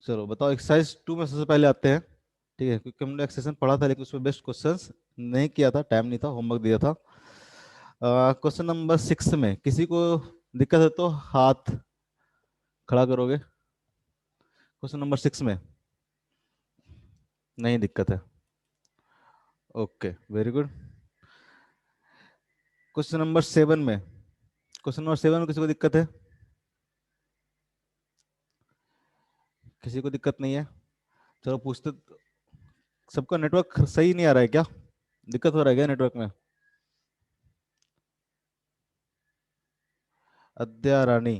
चलो बताओ, एक्सरसाइज 2 में सबसे पहले आते हैं। ठीक है, क्योंकि हमने एक्सरसाइज पढ़ा था लेकिन उसमें बेस्ट क्वेश्चंस नहीं किया था, टाइम नहीं था, होमवर्क दिया था। क्वेश्चन नंबर 6 में किसी को दिक्कत है तो हाथ खड़ा करोगे। क्वेश्चन नंबर 6 में नहीं दिक्कत है। Okay, very good. Question number 7 में, क्वेश्चन नंबर 7 में किसी को दिक्कत है? किसी को दिक्कत नहीं है। चलो पूछते। सबका नेटवर्क सही नहीं आ रहा है क्या? दिक्कत हो रहा है क्या नेटवर्क में? अद्या रानी,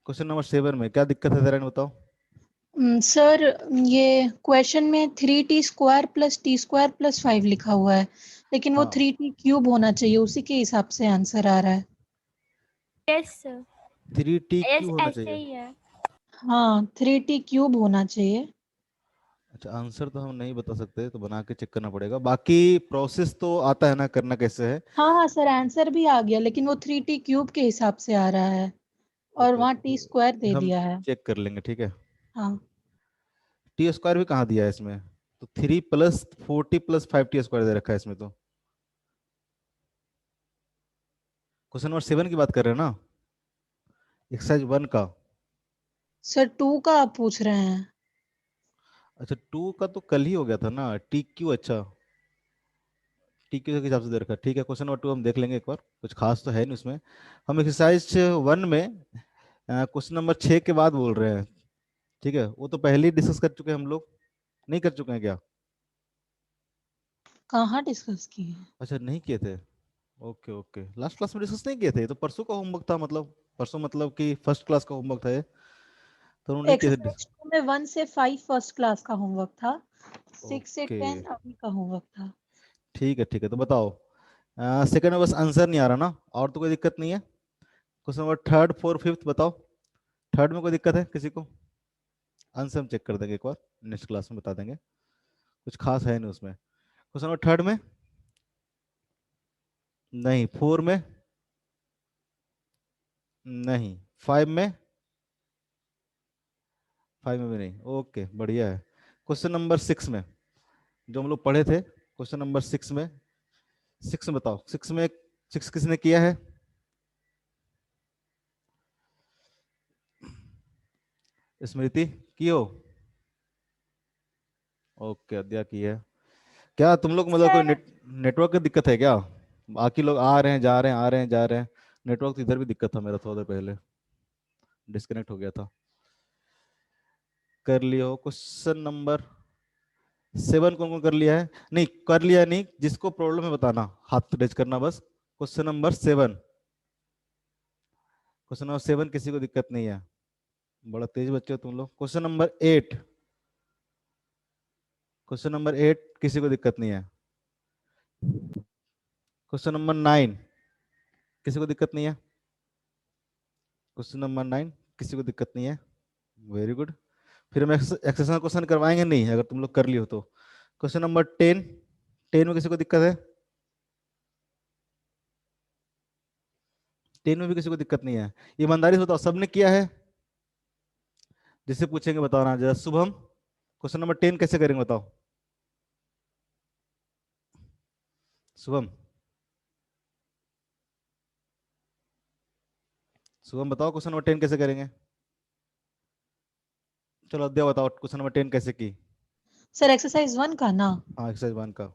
क्वेश्चन नंबर 7 में क्या दिक्कत है, जरा बताओ। सर, ये क्वेश्चन में 3t² प्लस t² + 5 लिखा हुआ है, लेकिन वो हाँ, 3t³ होना चाहिए, उसी के हिसाब से आंसर आ रहा है। Yes sir. 3t यस क्यों होना ऐसे चाहिए? ही है। हाँ, 3t³ होना चाहिए। अच्छा, आंसर तो हम नहीं बता सकते, तो बना के चेक करना पड़ेगा। बाकी प्रोसेस तो आता है ना, करना कैसे है। हाँ हाँ सर, आंसर भी आ गया, लेकिन वो 3t³ के हिसाब से आ रहा है और ओके वहाँ ओके, t² दे हम दिया है। चेक कर लेंगे, ठीक है। हाँ। टी स्क्वायर भी कहाँ दिया है इसमें? तो 3 + 40 + 5t² दे रखा है इसमें तो। क्वेश्चन नंबर 7 की बात कर रहे हैं ना, एक्सरसाइज 1 का। सर, 2 का आप पूछ रहे हैं? अच्छा, 2 का तो कल ही हो गया था ना, टी क्यू। अच्छा, टी क्यू के हिसाब से दे रखा है, ठीक है। क्वेश्चन नंबर 2 हम देख लेंगे एक बार, कुछ खास तो है नहीं उसमें। हम एक्सरसाइज 1 में क्वेश्चन नंबर 6 के बाद बोल रहे हैं। ठीक है, वो तो पहले ही डिस्कस कर चुके हैं हम लोग। नहीं कर चुके हैं क्या? कहाँ डिस्कस किए हैं? अच्छा, नहीं किए थे। ओके ओके, लास्ट क्लास में डिस्कस नहीं किए थे, ये तो परसों का होमवर्क था, मतलब परसों मतलब कि फर्स्ट क्लास का होमवर्क था ये, तो उन्होंने नहीं किए थे। एक्सरसाइज 2 में 1 से 5 फर्स्ट क्लास का होमवर्क था, 6 से ओके, 10 अभी का होमवर्क था। ठीक है ठीक है, तो बताओ। सेकंड में बस आंसर नहीं आ रहा ना, और तो कोई दिक्कत नहीं है। Question number third, fourth, fifth बताओ। थर्ड में कोई दिक्कत है किसी को? आंसर हम चेक कर देंगे एक बार, नेक्स्ट क्लास में बता देंगे, कुछ खास है नहीं उसमें। क्वेश्चन नंबर थर्ड में नहीं, फोर में नहीं, फाइव में, फाइव में भी नहीं। ओके, बढ़िया है। क्वेश्चन नंबर 6 में जो हम लोग पढ़े थे, क्वेश्चन नंबर 6 में, 6 में बताओ, 6 में 6 किसने किया है? स्मृति की हो? ओके, अद्या की है। क्या तुम लोग मतलब कोई सर नेटवर्क की दिक्कत है क्या? बाकी लोग आ रहे हैं जा रहे हैं, आ रहे हैं जा रहे हैं। नेटवर्क तो इधर भी दिक्कत था, मेरा थोड़ा देर पहले डिस्कनेक्ट हो गया था। कर लियो क्वेश्चन नंबर 7, कौन कौन कर लिया है? नहीं कर लिया नहीं, जिसको प्रॉब्लम है बताना, हाथ रेज करना बस। क्वेश्चन नंबर 7, क्वेश्चन नंबर 7 किसी को दिक्कत नहीं है? बड़ा तेज बच्चे हो तुम लोग। क्वेश्चन नंबर 8, क्वेश्चन नंबर 8 किसी को दिक्कत नहीं है? क्वेश्चन नंबर 9 किसी को दिक्कत नहीं है? क्वेश्चन नंबर 9 किसी को दिक्कत नहीं है? Very good. फिर हम एक्सरसाइज क्वेश्चन करवाएंगे नहीं अगर तुम लोग कर लियो तो। क्वेश्चन नंबर 10, 10 में किसी को दिक्कत है? 10 में भी किसी को दिक्कत नहीं है? ईमानदारी से बताओ, सबने किया है? जिससे पूछेंगे बताना जरा। शुभम, क्वेश्चन नंबर 10 कैसे करेंगे बताओ। शुभम, शुभम बताओ क्वेश्चन नंबर 10 कैसे करेंगे। चलो अध्याय बताओ, क्वेश्चन नंबर 10 कैसे की? सर, एक्सरसाइज 1 का ना? हाँ, एक्सरसाइज 1 का।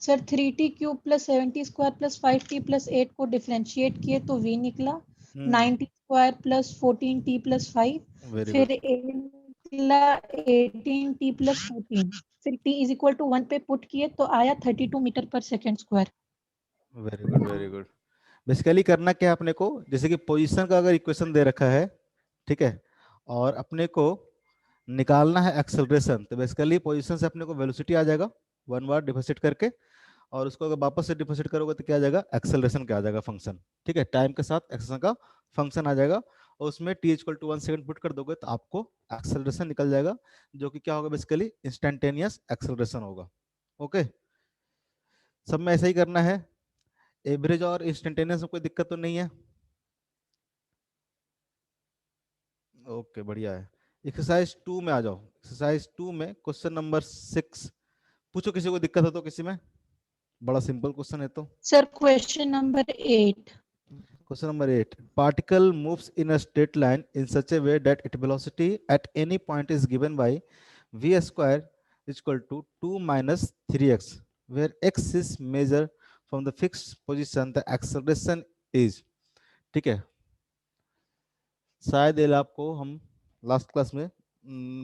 सर, 3t³ + 70² + 5t + 8 को डिफरेंशिएट किए तो v निकला। हम्म, 90² + 14t + 5। वेरी गुड, फिर a निकला 18t + 14। फिर t = 1 पे पुट किए तो आया 32 metre per second square. Very good, very good. Basically करना क्या है अपने को, जैसे कि पोजीशन का अगर इक्वेशन दे रखा है, ठीक है, और अपने को निकालना है एक्सेलरेशन, तो बेसिकली पोजीशन से अपने को वेलोसिटी आ जाएगा 1 बार डिफरेंशिएट करके, और उसको अगर वापस से डिफरेंशिएट करोगे तो क्या आ जाएगा, एक्सेलरेशन क्या आ जाएगा, फंक्शन। ठीक है, टाइम के साथ एक्सेलरेशन का फंक्शन आ जाएगा, और उसमें t = 1 सेकंड पुट कर दोगे तो आपको एक्सेलरेशन निकल जाएगा, जो कि क्या होगा, बेसिकली इंस्टेंटेनियस एक्सेलरेशन होगा। ओके, सब में ऐसा ही करना है। एवरेज और इंस्टेंटेनियस में कोई दिक्कत तो नहीं है? ओके, बढ़िया है। एक्सरसाइज 2 में आ जाओ, एक्सरसाइज 2 में क्वेश्चन नंबर 6, पूछो किसी को दिक्कत हो तो, किसी में, बड़ा सिंपल क्वेश्चन है तो। Sir question number 8। Question number 8. Particle moves in a straight line in such a way that its velocity at any point is given by v square is equal to 2 minus 3x, where x is measured from the fixed position, the acceleration is, ठीक है। शायद ये आपको हम last class में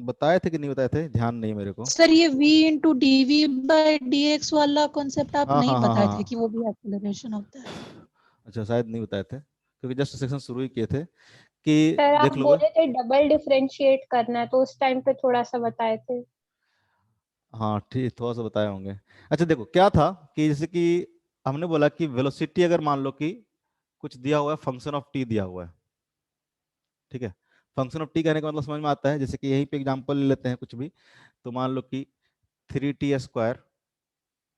बताए थे कि नहीं बताए थे, ध्यान नहीं मेरे को। सर ये v into d v by d x वाला कॉन्सेप्ट आप हाँ नहीं हाँ हाँ बताए हाँ, थे कि वो भी एक्सेलरेशन होता है। अच्छा शायद नहीं बताए थे, क्योंकि जस्ट सेक्शन शुरू ही किए थे कि सर आप देख लोगे। बोले थे डबल डिफरेंशिएट करना है, तो उस टाइम पे थोड़ा सा बताए थे। हाँ ठीक, थोड़ा सा बताए होंगे। अच्छा देखो क्या था कि जैसे कि हमने बोला कि वेलोसिटी अगर मान लो कि कुछ दिया हुआ है, फंक्शन ऑफ टी दिया हुआ है, ठीक है। फंक्शन ऑफ टी कहने का मतलब समझ में आता है, जैसे कि यहीं पे एग्जांपल ले लेते हैं कुछ भी, तो मान लो कि 3t²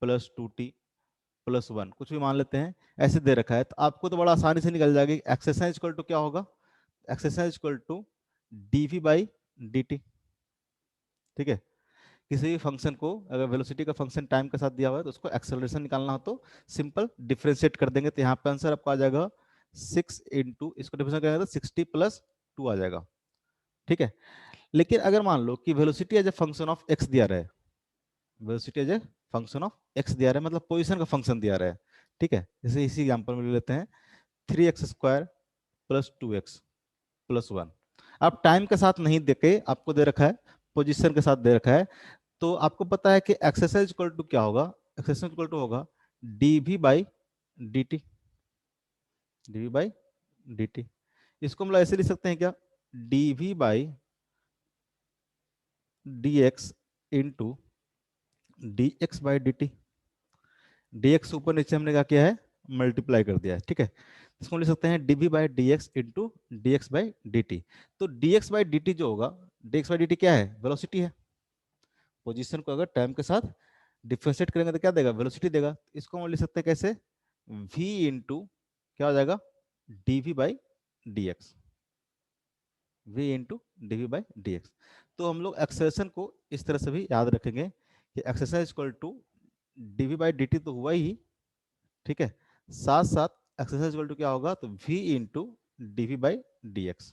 प्लस 2t प्लस 1 कुछ भी मान लेते हैं, ऐसे दे रखा है, तो आपको तो बड़ा आसानी से निकल जाएगा। एक्सरसाइज इक्वल टू क्या होगा, exercise equal to dv by dt, ठीक है। किसी भी फंक्शन को अगर वेलोसिटी का फंक्शन टाइम के साथ दिया हुआ है तो उसको एक्सेलरेशन निकालना हो तो सिंपल डिफरेंशिएट कर देंगे, तो यहाँ पे आंसर आपको आ जाएगा 6 इंटू, इसको डिफरेंशिएट करेंगे तो 60 प्लस 2 आ जाएगा, ठीक है। लेकिन अगर मान लो कि velocity as a function of x दिया रहा है, velocity as a function of x दिया रहा है, मतलब पोजिशन का फंक्शन दिया रहा है, ठीक है। जैसे इसी एग्जाम्पल में ले लेते हैं 3x² प्लस 2x प्लस 1। अब टाइम के साथ नहीं देके आपको दे रखा है, पोजिशन के साथ दे रखा है, तो आपको पता है कि एक्सरसाइज इक्वल टू क्या होगा, एक्सरसाइज इक्वल टू होगा dv by dt, dv by dt। इसको हम लोग ऐसे लिख सकते हैं क्या, dv by dx into dx by dt। dx ऊपर नीचे हमने क्या किया है, मल्टीप्लाई कर दिया है, ठीक है। इसको लिख सकते हैं dv by dx into dx by dt। तो dx बाई dt जो होगा, dx बाई dt क्या है, वेलोसिटी है। पोजीशन को अगर टाइम के साथ डिफरेंशिएट करेंगे तो क्या देगा, वेलोसिटी देगा। इसको हम लिख सकते हैं कैसे, v इंटू क्या हो जाएगा, dv by dx, v into dv by dx। तो हम लोग एक्सेलरेशन को इस तरह से भी याद रखेंगे कि acceleration equal to dv by dt तो हुआ ही, ठीक है, साथ साथ एक्सेलरेशन इक्वल टू क्या होगा, तो v into dv by dx,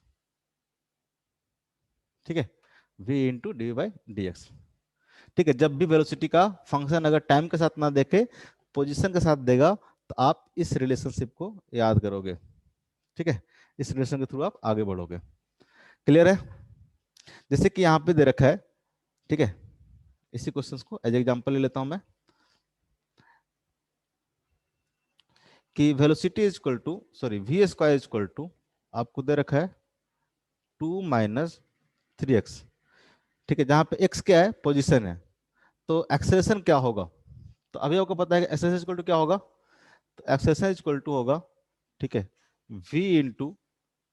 ठीक है, v into dv by dx, ठीक है। जब भी वेलोसिटी का फंक्शन अगर टाइम के साथ ना देखे, पोजीशन के साथ देगा, तो आप इस रिलेशनशिप को याद करोगे, ठीक है। इस रिलेशन के थ्रू आप आगे बढ़ोगे। क्लियर है। जैसे कि यहाँ पे दे रखा है, ठीक है, इसी क्वेश्चन को एज एग्जांपल ले लेता हूं मैं, कि velocity is equal to, sorry v square is equal to, आपको दे रखा है 2 माइनस 3x, ठीक है। जहां पे x क्या है, पोजीशन है, तो एक्सेलरेशन क्या होगा, तो अभी आपको पता है कि एक्सेलरेशन इक्वल टू क्या होगा, तो एक्सेलरेशन इक्वल टू होगा, ठीक है, v into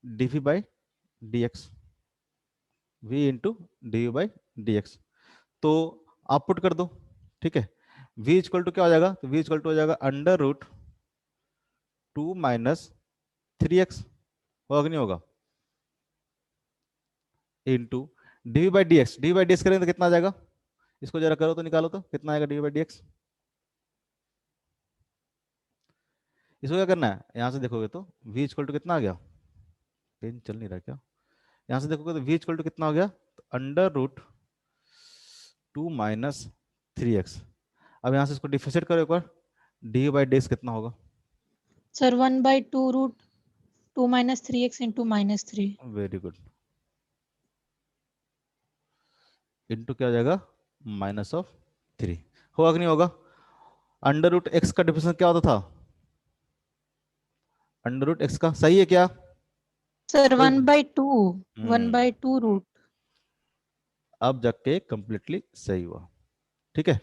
d v by d x, v into d v by d x. तो आप पुट कर दो, ठीक है। v इक्वल टू क्या हो जाएगा, तो v इक्वल टू हो जाएगा अंडर रूट 2 माइनस 3x, होगा कि नहीं होगा, into d v by d x, d v by d x करेंगे तो कितना आ जाएगा, इसको जरा करो तो निकालो तो कितना आएगा d v by d x. इसको क्या करना है, यहां से देखोगे तो v इक्वल टू कितना आ गया, पेन चल नहीं रहा क्या, यहां से देखोगे तो v इक्वल टू कितना हो गया, तो अंडर रूट 2 माइनस 3x। अब यहां से इसको डिफरेंशिएट करो एक बार, डी बाई डी एक्स कितना होगा, sir 1/2 root 2 minus 3x into minus 3। Very good, into क्या हो जाएगा, माइनस ऑफ 3, होगा कि नहीं होगा। अंडर रूट एक्स का डिफरेंशिएशन क्या होता था, अंडर रूट एक्स का, सही है क्या, सर कोई 1/2 1/2 रूट। अब जाके कंप्लीटली सही हुआ, ठीक है।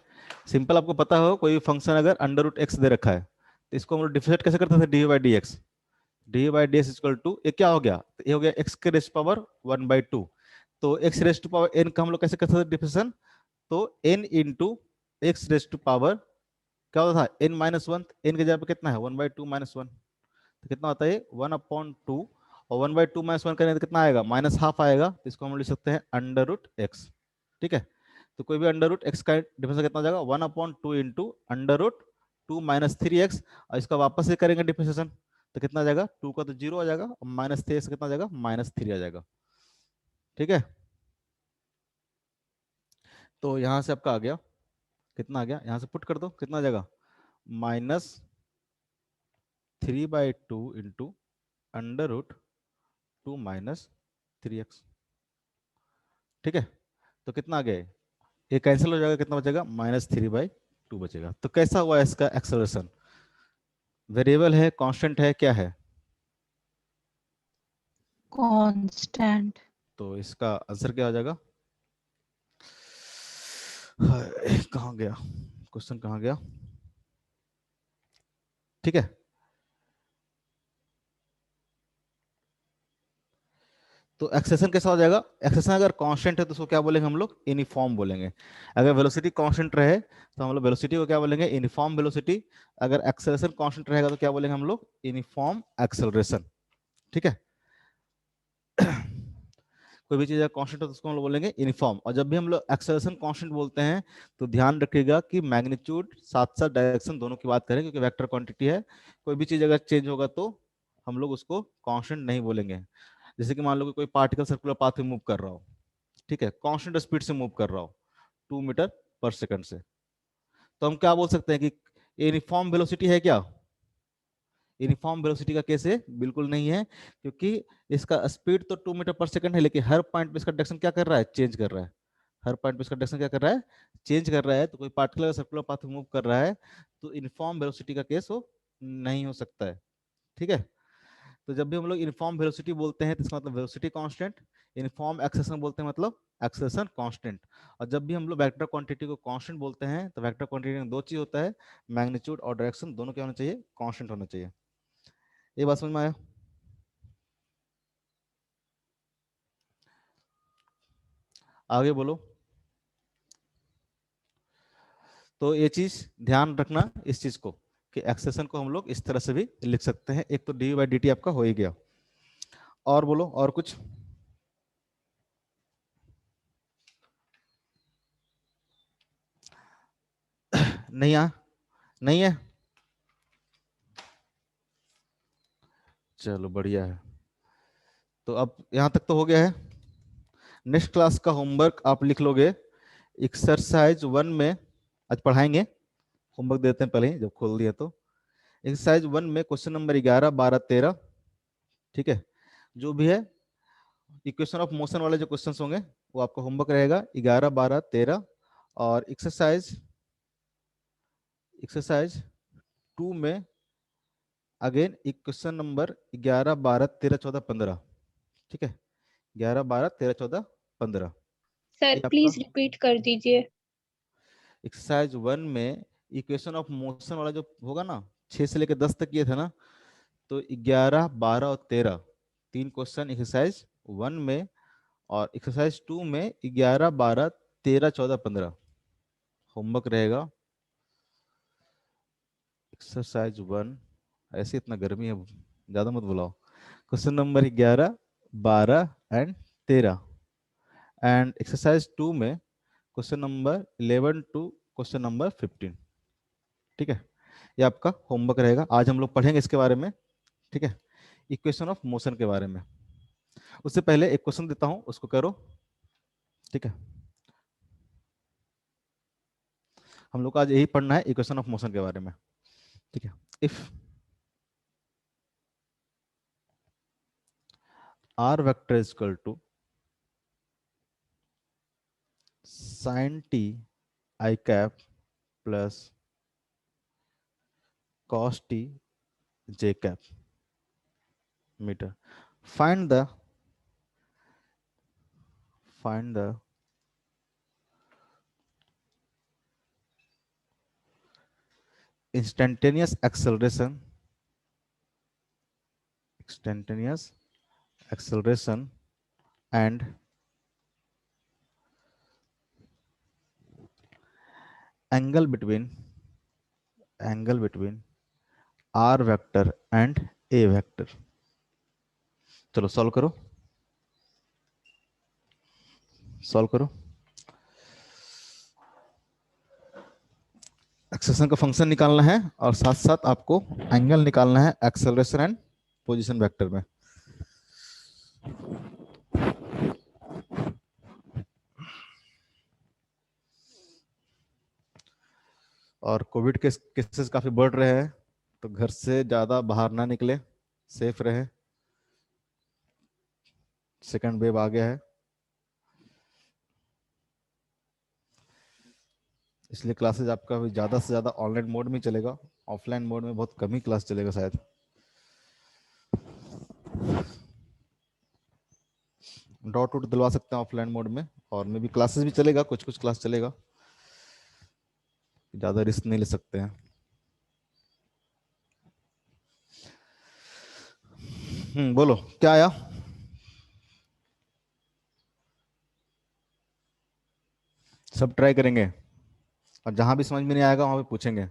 सिंपल, आपको पता हो कोई फंक्शन अगर अंडर रूट एक्स दे रखा है तो इसको हम लोग डिफरेंशिएट कैसे करते थे, d by d x, d by d x equal to, ये क्या हो गया, तो ये हो गया एक्स के रेस्ट पावर 1/2, तो x raised to power n का हम लोग कैसे करते थे डिफरेंशिएशन, तो n into x raised to power क्या होता था, एन माइनस वन, एन के जगह पे कितना है 1/2 माइनस वन, तो कितना होता है 1/2, और 1/2 माइनस वन करेंगे तो कितना आएगा, माइनस हाफ आएगा, तो इसको हम लिख सकते हैं अंडर रूट एक्स, ठीक है। तो कोई भी अंडर रूट एक्स का डिफरेंस कितना हो जाएगा, 1/2 into under root 2 minus 3x, और इसका वापस से करेंगे डिफरेंशिएशन तो कितना आ जाएगा, 2 का तो 0 आ जाएगा और माइनस 3x कितना आ जाएगा, -3 आ जाएगा। ठीक है, तो यहाँ से आपका आ गया, कितना आ गया, यहाँ से पुट कर दो, कितना आ जाएगा, -3/2 into under root 2 minus 3x। ठीक है, तो कितना आ गया, ये कैंसिल हो जाएगा, कितना बचेगा, -3/2 बचेगा। तो कैसा हुआ इसका एक्सेलरेशन, वेरिएबल है, कांस्टेंट है, क्या है, कांस्टेंट। तो इसका आंसर क्या हो जाएगा, हाय, कहाँ गया क्वेश्चन, कहाँ गया। ठीक है, तो एक्सेशन कैसा हो जाएगा, एक्सेशन अगर कांस्टेंट है तो उसको क्या बोलेंगे हम लोग, यूनिफॉर्म बोलेंगे। अगर वेलोसिटी कांस्टेंट रहे तो हम लोग वेलोसिटी को क्या बोलेंगे, यूनिफॉर्म वेलोसिटी। अगर एक्सेलरेशन कांस्टेंट रहेगा तो क्या बोलेंगे हम लोग, यूनिफॉर्म एक्सेलरेशन। ठीक है, कोई भी चीज अगर कांस्टेंट हो तो उसको हम लोग बोलेंगे यूनिफॉर्म। और जब भी हम लोग एक्सेलरेशन कांस्टेंट बोलते हैं तो ध्यान रखिएगा कि मैग्नीट्यूड साथ साथ डायरेक्शन दोनों की बात करें, क्योंकि वेक्टर क्वांटिटी है। कोई भी चीज अगर चेंज होगा तो हम लोग उसको कांस्टेंट नहीं बोलेंगे। जैसे कि मान लो कि कोई पार्टिकल सर्कुलर पाथ में मूव कर रहा हो, ठीक है, कांस्टेंट स्पीड से मूव कर रहा हो 2 मीटर पर सेकंड से, तो हम क्या बोल सकते हैं कि यूनिफॉर्म वेलोसिटी है क्या, यूनिफॉर्म वेलोसिटी का केस है, बिल्कुल नहीं है, क्योंकि इसका स्पीड तो 2 मीटर पर सेकंड है, लेकिन हर पॉइंट पे इसका डायरेक्शन क्या कर रहा है, चेंज कर रहा है। हर पॉइंट पे इसका डायरेक्शन क्या कर रहा है, चेंज कर रहा है। तो कोई पार्टिकुलर सर्कुलर पाथ में मूव कर रहा है तो यूनिफॉर्म वेलोसिटी का केस हो नहीं हो सकता है। ठीक है, तो जब भी हम लोग यूनिफॉर्म वेलोसिटी बोलते हैं तो इसका मतलब वेलोसिटी कांस्टेंट, यूनिफॉर्म एक्सेलरेशन बोलते हैं मतलब एक्सेलरेशन कांस्टेंट। और जब भी हम लोग वेक्टर क्वांटिटी को कांस्टेंट बोलते हैं तो वेक्टर क्वांटिटी में दो चीज होता है, मैग्नीट्यूड और डायरेक्शन, दोनों क्या होना चाहिए, कांस्टेंट होना चाहिए। ये बात समझ में आया। आगे बोलो। तो ये चीज ध्यान रखना इस चीज को कि एक्सेशन को हम लोग इस तरह से भी लिख सकते हैं। एक तो dy/dt आपका हो ही गया, और बोलो और कुछ। नहीं आ नहीं है, चलो बढ़िया है। तो अब यहां तक तो हो गया है। नेक्स्ट क्लास का होमवर्क आप लिख लोगे एक्सरसाइज 1 में, आज पढ़ाएंगे, होमवर्क देते हैं पहले ही जब खोल दिया तो। एक्सरसाइज 1 में क्वेश्चन नंबर 11, 12, 13, ठीक है, जो भी है इक्वेशन ऑफ मोशन वाले जो क्वेश्चंस होंगे वो आपका होमवर्क रहेगा 11, 12, 13। और एक्सरसाइज 2 में अगेन इक्वेशन नंबर 11, 12, 13, 14, 15, ठीक है, 11, 12, 13, 14, 15, सर ये आपका प्लीज रिपीट कर दीजिए। एक्सरसाइज 1 में इक्वेशन ऑफ मोशन वाला जो होगा ना, 6 से लेकर 10 तक ये था ना, तो 11, 12 और 13 तीन क्वेश्चन एक्सरसाइज 1 में, और एक्सरसाइज 2 में 11, 12, 13, 14, 15 होमवर्क रहेगा। एक्सरसाइज 1, ऐसे इतना गर्मी है, ज्यादा मत बुलाओ। Question number 11, 12 and 13, and exercise 2 में question number 11 to question number 15। ठीक है, ये आपका होमवर्क रहेगा, आज हम लोग पढ़ेंगे इसके बारे में। ठीक है, इक्वेशन ऑफ मोशन के बारे में। उससे पहले एक क्वेश्चन देता हूं, उसको करो। ठीक है, हम लोग को आज यही पढ़ना है इक्वेशन ऑफ मोशन के बारे में। ठीक है, if r vector is equal to sin t I cap plus cos t j cap meter, find the instantaneous acceleration and angle between r vector and a vector। चलो solve करो, solve करो। Acceleration का function निकालना है और साथ साथ आपको एंगल निकालना है एक्सेलरेशन एंड पोजीशन वेक्टर में। और कोविड के केसेस काफी बढ़ रहे हैं, तो घर से ज्यादा बाहर ना निकले, सेफ रहे। सेकंड वेव आ गया है, इसलिए क्लासेस आपका अभी ज्यादा से ज्यादा ऑनलाइन मोड में चलेगा। ऑफलाइन मोड में बहुत कम ही क्लास चलेगा शायद। डॉट वोट दिलवा सकते हैं ऑफलाइन मोड में, और में भी क्लासेस भी चलेगा, कुछ कुछ क्लास चलेगा, ज्यादा रिस्क नहीं ले सकते हैं। बोलो क्या आया? सब ट्राई करेंगे, और जहां भी समझ में नहीं आएगा वहां पे पूछेंगे।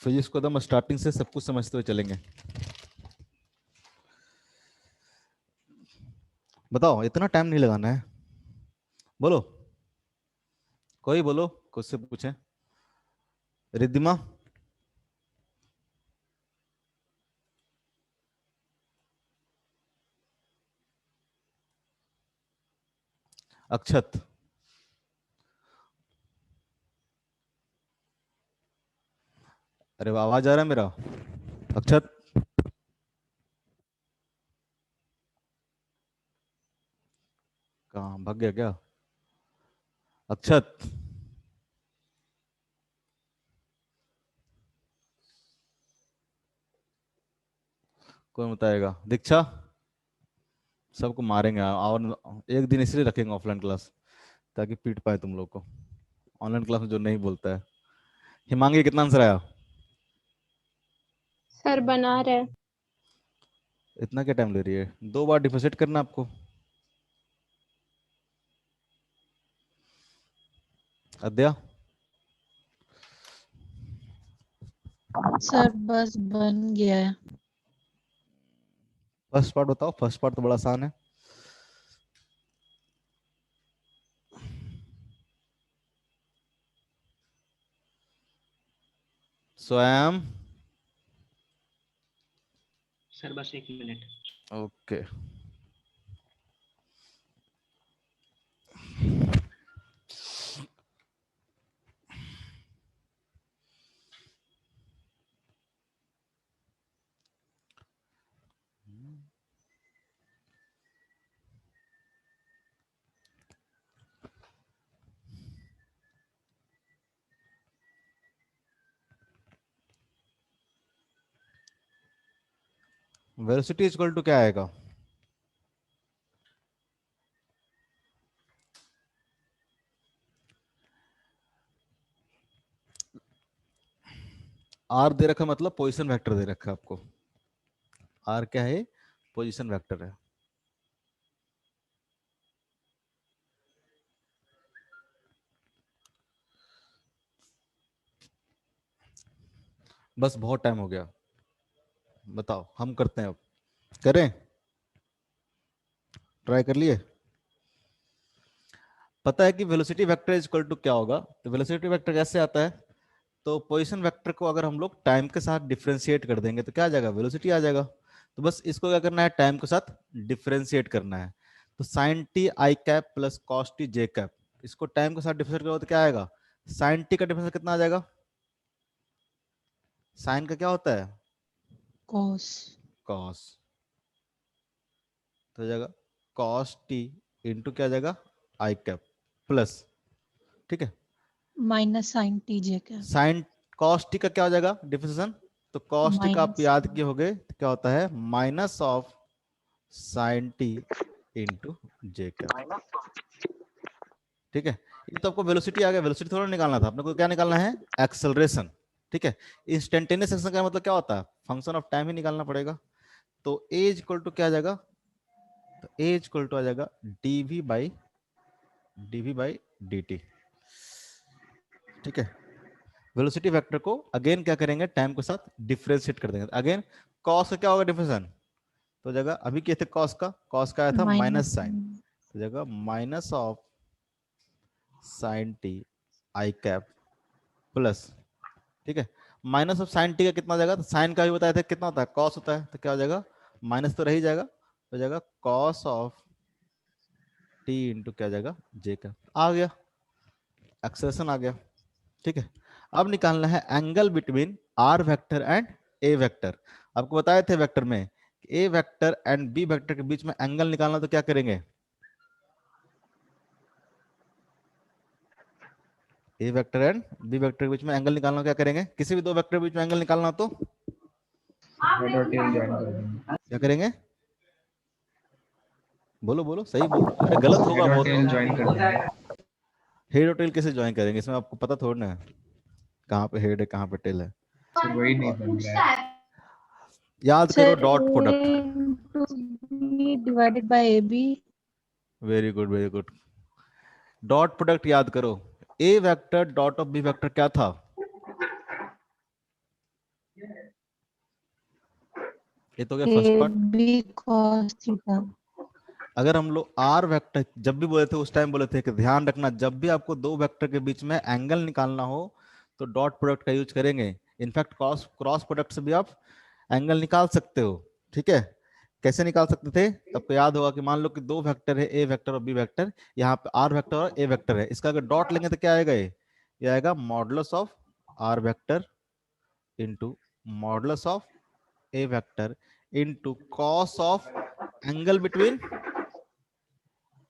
फिजिक्स को एकदम स्टार्टिंग से सब कुछ समझते हुए चलेंगे। बताओ, इतना टाइम नहीं लगाना है। बोलो, कोई बोलो, खुद से पूछे। रिद्धिमा, अक्षत, अरे वाह, आवाज आ रहा है मेरा? अक्षत, कहाँ भाग गया क्या? अक्षत, कौन बताएगा? दीक्षा, सबको मारेंगे। और एक दिन इसलिए रखेंगे ऑफलाइन क्लास, ताकि पीट पाए तुम लोग को ऑनलाइन क्लास में जो नहीं बोलता है। हिमांगी, कितना आंसर आया? सर बना रहे। इतना क्या टाइम ले रही है? 2 बार डिफरेंशिएट करना आपको। अद्या, सर बस बन गया है। फर्स्ट पार्ट बताओ। फर्स्ट पार्ट तो बड़ा आसान है। स्वयं, सर बस 1 minute. Okay. Velocity equal to क्या आएगा? आर दे रखा, मतलब पोजीशन वेक्टर दे रखा है आपको। आर क्या है? पोजीशन वेक्टर है। बस बहुत टाइम हो गया, बताओ हम करते हैं अब। करें? ट्राई कर लिए? पता है कि velocity vector is equal to क्या होगा? तो वेलोसिटी वेक्टर कैसे आता है? तो पोजीशन वेक्टर को अगर हम लोग टाइम के साथ डिफरेंशिएट कर देंगे तो क्या आ जाएगा? वेलोसिटी आ जाएगा। तो बस इसको क्या करना है? टाइम के साथ डिफरेंशिएट करना है। तो sine T I cap plus cos T J cap, इसको टाइम के साथ डिफरेंशिएट करो तो क्या आएगा? साइन टी का डिफरेंस कितना आ जाएगा? साइन का क्या होता है? कॉस। कॉस। तो हो जाएगा कॉस टी इंटू क्या आ जाएगा? आई कैप प्लस, ठीक है, माइनस साइन टी जे का। साइन कॉस टी का क्या हो जाएगा डिफरेंशिएशन? तो कॉस टी का आप माइनस। याद किए होंगे तो क्या होता है? Minus of sine T into J cap, ठीक है। ये तो आपको वेलोसिटी आ गया। वेलोसिटी थोड़ा निकालना था अपने को, क्या निकालना है? एक्सेलरेशन, ठीक है। इंस्टेंटेनियस एक्शन का मतलब क्या होता है? फंक्शन ऑफ टाइम ही निकालना पड़ेगा। तो ए इज इक्वल टू क्या आ जाएगा? तो ए इज इक्वल टू आ जाएगा डीवी बाई डी टी, ठीक है। वेलोसिटी वेक्टर को अगेन क्या करेंगे? टाइम के साथ डिफरेंशिएट कर देंगे। अगेन कॉस का क्या होगा डिफरेंशिएशन? तो जगह अभी क्या थे? कॉस का आया था माइनस। माइनस साइन, तो जगह minus of sine T I cap plus, ठीक है, माइनस ऑफ साइन टी का कितना हो जाएगा, तो साइन का भी बताया था कितना होता है, कॉस होता है, तो क्या हो जाएगा, माइनस तो रह ही जाएगा, हो जाएगा कॉस ऑफ टी इंटू क्या हो जाएगा जे का, आ गया एक्सेलेरेशन आ गया। ठीक है, अब निकालना है angle between r vector and a vector. आपको बताए थे वेक्टर में a vector and b vector के बीच में एंगल निकालना, तो क्या करेंगे, a vector and b vector के बीच में एंगल निकालना क्या करेंगे, किसी भी दो वेक्टर के बीच में एंगल निकालना तो हेड और टेल ज्वाइन कर देंगे। क्या करेंगे, बोलो बोलो सही बोलो, अरे गलत होगा हेड और बहुत टेल तो। ज्वाइन कर देंगे। हेड और टेल कैसे ज्वाइन करेंगे, इसमें आपको पता थोड़ा ना है कहाँ पे हेड है कहाँ पे टेल है। सर वही नहीं और बन रहा है। याद करो sir dot product, divided by A B. Very good very good, dot product याद करो, A vector dot of B vector क्या था, ये तो गया first A part. B cos theta. अगर हम लोग आर वेक्टर जब भी बोले थे उस टाइम बोले थे कि ध्यान रखना जब भी आपको दो वेक्टर के बीच में एंगल निकालना हो तो डॉट प्रोडक्ट का यूज करेंगे। इनफैक्ट क्रॉस क्रॉस प्रोडक्ट से भी आप एंगल निकाल सकते हो। ठीक है, कैसे निकाल सकते थे, तो आपको याद होगा कि मान लो कि दो वेक्टर है ए वेक्टर और बी वेक्टर, यहाँ पे आर वेक्टर और ए वेक्टर है, इसका अगर डॉट लेंगे तो क्या आएगा, ये आएगा modulus of r vector into modulus of a vector into cos of angle between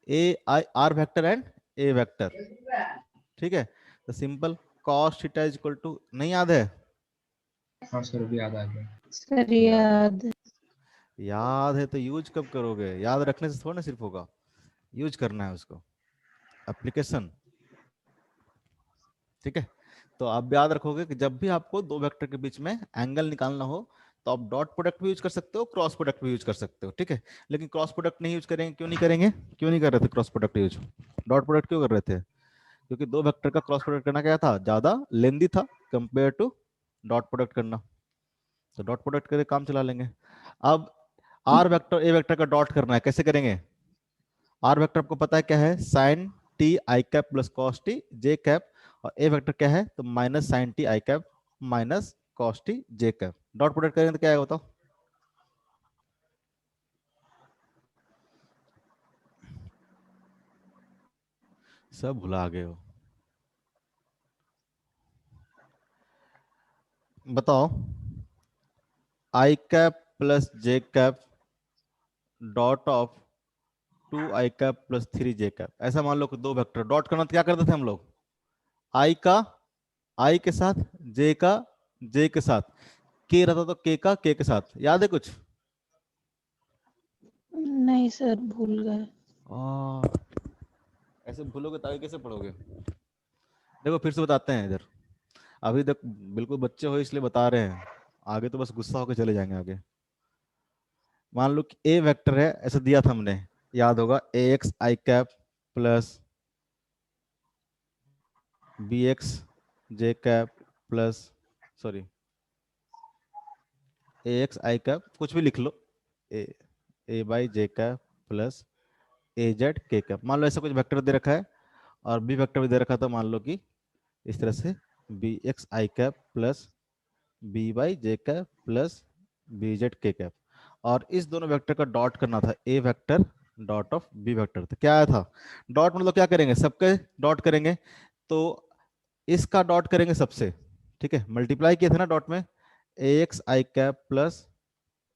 a i r vector and a vector. ठीक है, तो simple cos theta is equal to, नहीं याद है, हाँ सर अभी याद आ गया। सर याद। याद है तो यूज कब करोगे, याद रखने से थोड़ा ना सिर्फ होगा, यूज करना है उसको, एप्लीकेशन। ठीक है, तो आप याद रखोगे कि जब भी आपको दो वेक्टर के बीच में एंगल निकालना हो तो आप डॉट प्रोडक्ट भी यूज कर सकते हो, क्रॉस प्रोडक्ट भी यूज कर सकते हो। ठीक है, लेकिन क्रॉस प्रोडक्ट नहीं यूज करेंगे, क्यों नहीं करेंगे, क्यों नहीं कर रहे थे cross product use, dot product क्यों कर रहे थे, क्योंकि दो वेक्टर का क्रॉस प्रोडक्ट करना क्या था, ज्यादा लेंदी था कंपेयर टू डॉट प्रोडक्ट करना, तो डॉट प्रोडक्ट करके काम चला लेंगे। अब आर वेक्टर ए वेक्टर का डॉट करना है, कैसे करेंगे, आर वेक्टर आपको पता है क्या है, sine T I cap plus cos T J cap, और ए वेक्टर क्या है, तो minus sine T I cap minus cos T J cap. Dot product करेंगे तो क्या है बताओ, सब भुला गए हो, बताओ, I cap plus J cap dot of 2 I cap plus 3 J cap, ऐसा मान लो कि दो वेक्टर डॉट करना, तो क्या करते थे हम लोग, आई का आई के साथ, जे का जे के साथ, के रहता तो के का के साथ, याद है कुछ, नहीं सर भूल गए। ऐसे भूलोगे तो आगे कैसे पढ़ोगे। देखो फिर से बताते हैं इधर, अभी तक बिल्कुल बच्चे हो इसलिए बता रहे हैं, आगे तो बस गुस्सा होकर चले जाएंगे आगे। मान लो कि ए वेक्टर है, ऐसे दिया था हमने, याद होगा A X I cap plus B X J cap plus, sorry A X I cap कुछ भी लिख लो, A Y J cap plus A Z K cap, मान लो ऐसा कुछ वेक्टर दे रखा है और बी वेक्टर भी दे रखा, तो मान लो कि इस तरह से B X I cap plus B Y J cap plus B Z K cap, और इस दोनों वेक्टर का डॉट करना था, A vector dot of B vector, तो क्या आया था, डॉट मतलब क्या करेंगे, सबके डॉट करेंगे, तो इसका डॉट करेंगे सबसे। ठीक है, मल्टीप्लाई किए थे ना डॉट में, A X I cap plus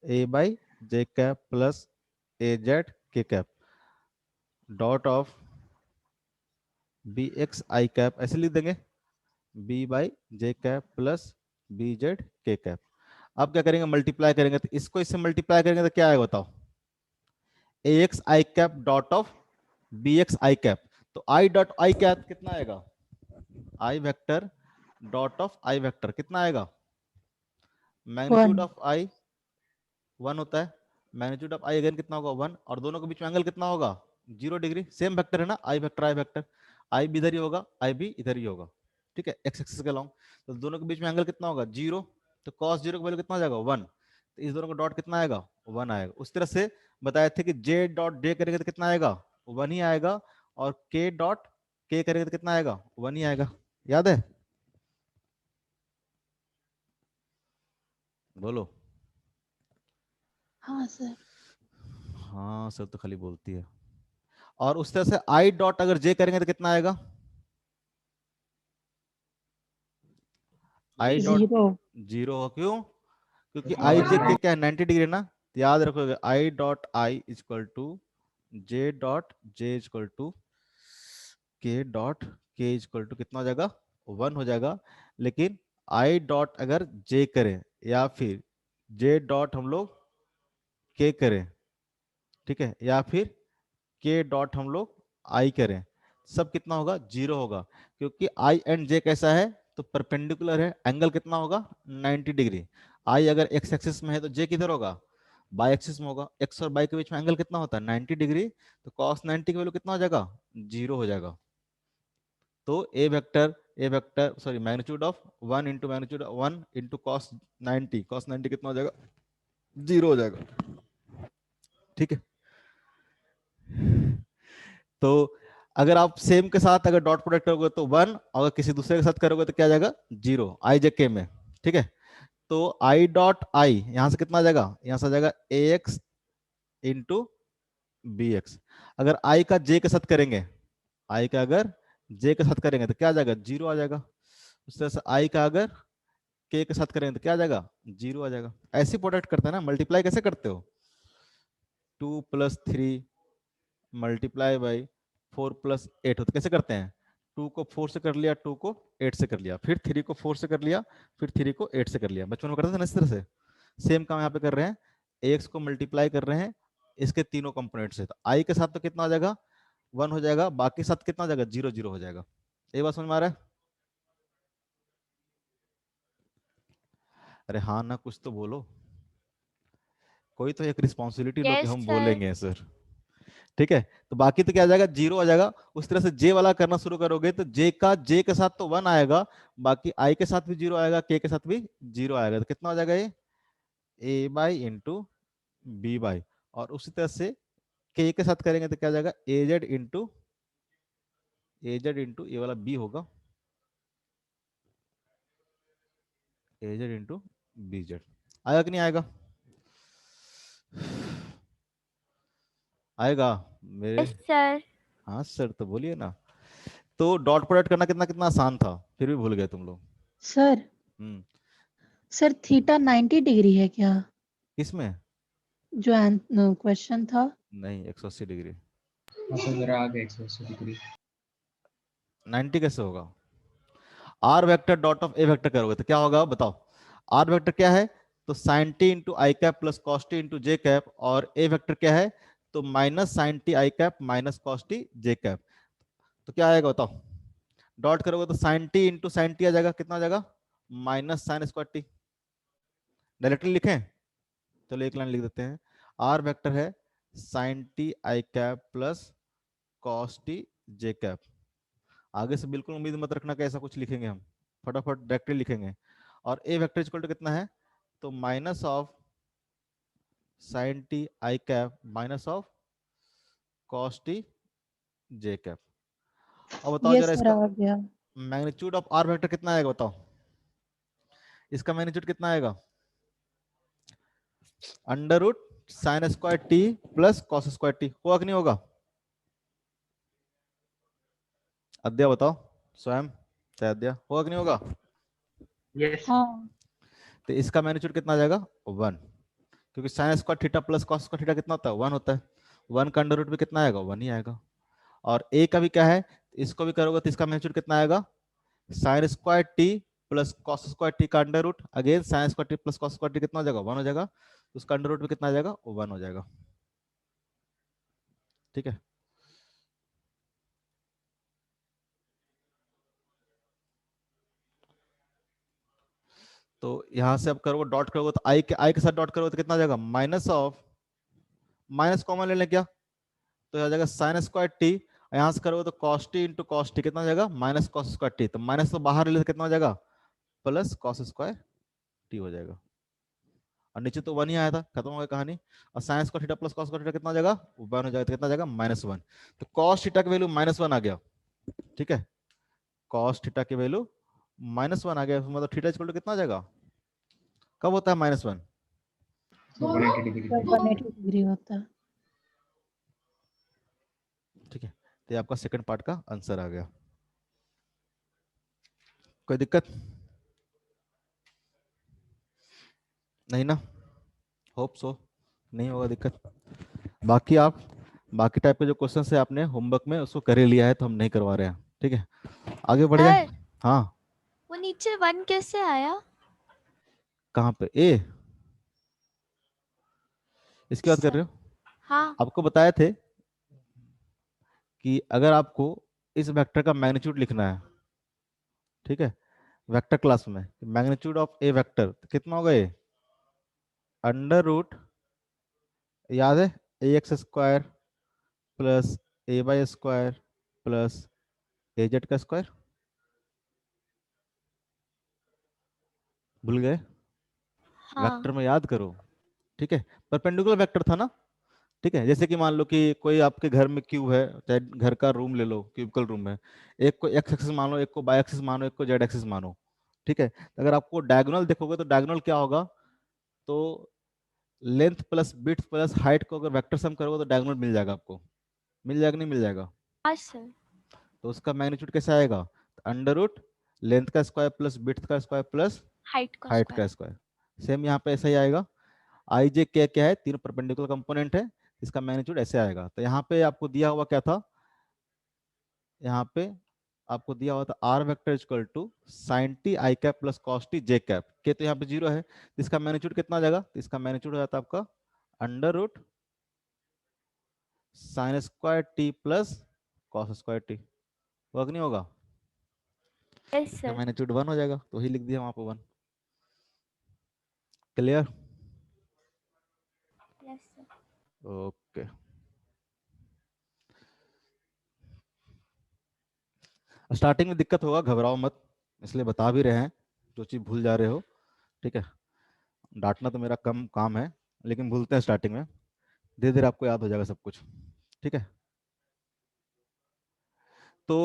A Y J cap plus A Z K cap dot of B X I cap, ऐसे लिख देंगे B Y J cap plus B Z K cap. अब क्या करेंगे, मल्टीप्लाई करेंगे, तो इसको इससे मल्टीप्लाई करेंगे तो क्या आएगा बताओ, A X I cap dot of B X I cap, तो आई डॉट आई कैप कितना आएगा, I vector dot of I vector कितना आएगा, मैग्नीट्यूड 1। ऑफ आई 1 होता है, मैग्नीट्यूड ऑफ आई अगेन कितना होगा 1, और दोनों के बीच में एंगल कितना होगा 0 डिग्री, सेम वेक्टर है ना, आई वेक्टर आई भी इधर ही होगा, आई भी इधर ही होगा। ठीक है, एक्स एक्सिस के अलॉन्ग, तो दोनों के बीच में एंगल कितना होगा 0, तो cos 0 का वैल्यू कितना आ जाएगा 1, तो इस दोनों का डॉट कितना आएगा 1 आएगा। उस तरह से बताए थे कि जे डॉट जे करेंगे तो कितना आएगा 1 ही आएगा, और के डॉट के करेंगे तो कितना आएगा 1 ही आएगा। याद है? बोलो। हाँ सर। हाँ सर तो खाली बोलती है। और उस तरह से आई डॉट अगर जे करेंगे तो कितना आएगा? I dot 0। 0 हो, क्यों? क्योंकि तो आई cos जे के 90 क्या है, 90 डिग्री ना। तो याद रखोगे i dot i equal to j dot j equal to k dot k equal to कितना हो जाएगा? 1 हो जाएगा। लेकिन आई डॉट अगर जे करें या फिर जे डॉट हम लोग के करें, ठीक है, या फिर के डॉट हम लोग आई करें, सब कितना होगा? 0 होगा। क्योंकि आई एंड जे कैसा है? तो परपेंडिकुलर है, एंगल कितना होगा? 90 डिग्री। आई अगर एक्स एक्सिस में है तो जे किधर होगा? बाई एक्सिस में होगा। एक्स और बाई के बीच में एंगल कितना होता है? 90 डिग्री। तो कॉस 90 की वैल्यू कितना हो जाएगा? 0 हो जाएगा। तो A vector sorry magnitude of 1 into magnitude 1 into cos 90, cos 90 कितना हो जाएगा? 0 हो जाएगा। ठीक है। तो अगर आप सेम के साथ अगर डॉट प्रोडक्ट करोगे तो 1, अगर किसी दूसरे के साथ करोगे तो क्या आ जाएगा? 0, आई जे के में। ठीक है। तो आई डॉट आई यहां से कितना आ जाएगा? यहां से आ जाएगा ए एक्स इंटू बी एक्स। अगर आई का जे के साथ करेंगे, आई का अगर जे के साथ करेंगे तो क्या आ जाएगा? 0 आ जाएगा। उस तरह से आई का अगर के के साथ करेंगे तो क्या आ जाएगा? 0 आ जाएगा। ऐसे प्रोडक्ट करते हैं ना, मल्टीप्लाई कैसे करते हो? 2 + 3 मल्टीप्लाई बाई 4 + 8 होता कैसे करते हैं? 2 को 4 से कर लिया, 2 को 8 से कर लिया, फिर 3 को 4 से कर लिया, फिर 3 को 8 से कर लिया। बचपन में करते थे ना इस तरह से। सेम काम यहाँ पे कर रहे हैं, एक्स को मल्टीप्लाई कर रहे हैं इसके तीनों कंपोनेंट से। तो आई के साथ तो कितना हो जाएगा? 1 हो जाएगा, बाकी साथ कितना हो जाएगा? 0 0 हो जाएगा। ये बात समझ में आ रहा है? अरे हाँ ना, कुछ तो बोलो। कोई तो एक रिस्पॉन्सिबिलिटी लो कि यस हम सर। बोलेंगे सर। ठीक है। तो बाकी तो क्या आ जाएगा? 0 आ जाएगा। उस तरह से जे वाला करना शुरू करोगे तो जे के साथ तो 1 आएगा, बाकी आई के साथ भी 0 आएगा, के साथ भी 0 आएगा। तो कितना हो जाएगा? ये ए बाई इंटू बी बाई। और उसी तरह से के साथ करेंगे तो क्या आ जाएगा? एजेड इंटू ये वाला बी होगा, एजेड इंटू बीजेड। आएगा कि नहीं आएगा? आएगा मेरे? Yes sir. हाँ सर तो बोलिए ना। तो डॉट प्रोडक्ट करना कितना कितना आसान था, फिर भी भूल गए तुम लोग। सर हम्म। सर थीटा 90 डिग्री है क्या? किसमें? जो क्वेश्चन था। नहीं, 180 डिग्री। हाँ सर मेरा आ गया 180 डिग्री। 90 कैसे होगा? R vector dot of a vector करोगे तो क्या होगा बताओ? आर वेक्टर क्या है? तो sine T into I cap plus cos T into J cap. और ए वेक्टर क्या है? तो minus sine T I cap minus cos T J cap. तो क्या आएगा बताओ? डॉट करोगे तो sine T into sine T आ जाएगा, कितना आ जाएगा? Minus sine square T. Directly लिखें? चलो एक लाइन लिख देते हैं। आर वेक्टर है sine T I cap plus cos T J cap. आगे से बिल्कुल उम्मीद मत रखना कि ऐसा कुछ लिखेंगे हम, फटाफट डायरेक्टली लिखेंगे। और ए वेक्टर इक्वल टू कितना है? तो minus of sine T I cap minus of cos T J cap. अब बताओ यस जरा सर इसका आ गया। मैग्नीट्यूड ऑफ आर वेक्टर कितना आएगा बताओ? इसका मैग्नीट्यूड कितना आएगा? Under root sine square T plus cos square t. होगा कि नहीं होगा? अद्या बताओ, स्वयं अद्या, होगा कि नहीं होगा? यस। हाँ तो इसका मैग्नीट्यूड कितना आ जाएगा? 1। क्योंकि sine square theta plus cos square theta कितना होता है? 1 होता है। 1 का अंडर रूट भी कितना आएगा? 1 ही आएगा। और ए का भी क्या है? इसको भी करोगे तो इसका मैग्नीट्यूड कितना आएगा? Sine square T plus cos square T का under root, again sine square T plus cos square T कितना हो जाएगा? 1 हो जाएगा। तो उसका अंडर रूट भी कितना आ जाएगा? 1 हो जाएगा। ठीक है। तो यहां से अब करोगे डॉट करोगे तो आई के साथ डॉट करोगे तो कितना आ जाएगा? माइनस ऑफ, माइनस कॉमन ले लें क्या? तो आ जाएगा साइन स्क्वायर टी। यहां से करोगे तो cos T into cos T कितना हो जाएगा? Minus cos square T. तो माइनस तो बाहर ले ले तो कितना हो जाएगा? प्लस कॉस स्क्वायर टी हो जाएगा। और नीचे तो 1 ही आया था, खत्म हो गई कहानी। और sine square theta plus cos square theta कितना हो जाएगा? 1 हो जाएगा। तो कितना हो जाएगा? -1। तो कॉस थीटा की वैल्यू -1 आ गया। ठीक है। कॉस थीटा की वैल्यू -1 आ गया, मतलब थीटा इक्वल टू कितना आ जाएगा, कब होता है -1? 180 डिग्री। जब 180 डिग्री होता है। ठीक है, तो ये आपका सेकंड पार्ट का आंसर आ गया। कोई दिक्कत नहीं ना? होप सो नहीं होगा दिक्कत। बाकी आप बाकी टाइप के जो क्वेश्चन है आपने होमवर्क में उसको कर ही लिया है, तो हम नहीं करवा रहे हैं। ठीक है, आगे बढ़ जाए। सर हाँ, वो नीचे 1 कैसे आया? कहाँ पे ए, इसकी बात कर सर रहे हो? हाँ आपको बताए थे कि अगर आपको इस वेक्टर का मैग्नीट्यूड लिखना है, ठीक है, वेक्टर क्लास में मैग्नीट्यूड ऑफ ए वेक्टर कितना होगा, ये अंडर रूट, याद है, ए x square plus A Y square plus A Z का स्क्वायर, भूल गए? हाँ वेक्टर में याद करो। ठीक है, परपेंडिकुलर वेक्टर था ना। ठीक है, जैसे कि मान लो कि कोई आपके घर में क्यूब है, चाहे घर का रूम ले लो, क्यूबिकल रूम है, एक को एक्स एक्सिस मानो, एक को वाई एक्सिस मानो, एक को जेड एक्सिस मानो। ठीक है, तो अगर आपको डायगोनल देखोगे तो डायगोनल क्या होगा, तो length plus width plus height को अगर वेक्टर सम करोगे तो डायगोनल मिल जाएगा आपको, मिल जाएगा नहीं मिल जाएगा? हाँ सर। तो उसका मैग्नीट्यूड कैसे आएगा, अंडर रूट लेंथ का स्क्वायर प्लस विड्थ का स्क्वायर प्लस हाइट का हाइट का स्क्वायर। स्क्वायर। सेम यहाँ पे ऐसा ही आएगा। आई जे के क्या है, तीनों परपेंडिकुलर कंपोनेंट है, इसका मैग्नीट्यूड ऐसे आएगा। तो यहाँ पे आपको दिया हुआ क्या था, यहाँ पे आपको दिया हुआ था r vector equal to sine T I cap plus cos T J cap के, तो यहाँ पे 0 है, तो इसका मैग्नीट्यूड कितना आ जाएगा, तो इसका मैग्नीट्यूड हो जाता है आपका under root sine square T plus cos square t. Work नहीं होगा, यस इसका सर। मैग्नीट्यूड 1 हो जाएगा, तो वही लिख दिया वहां पे 1। Clear? Yes sir. Okay, starting में दिक्कत होगा, घबराओ मत, इसलिए बता भी रहे हैं, जो चीज़ भूल जा रहे हो। ठीक है, डांटना तो मेरा कम काम है, लेकिन भूलते हैं स्टार्टिंग में, धीरे धीरे आपको याद हो जाएगा सब कुछ। ठीक है, तो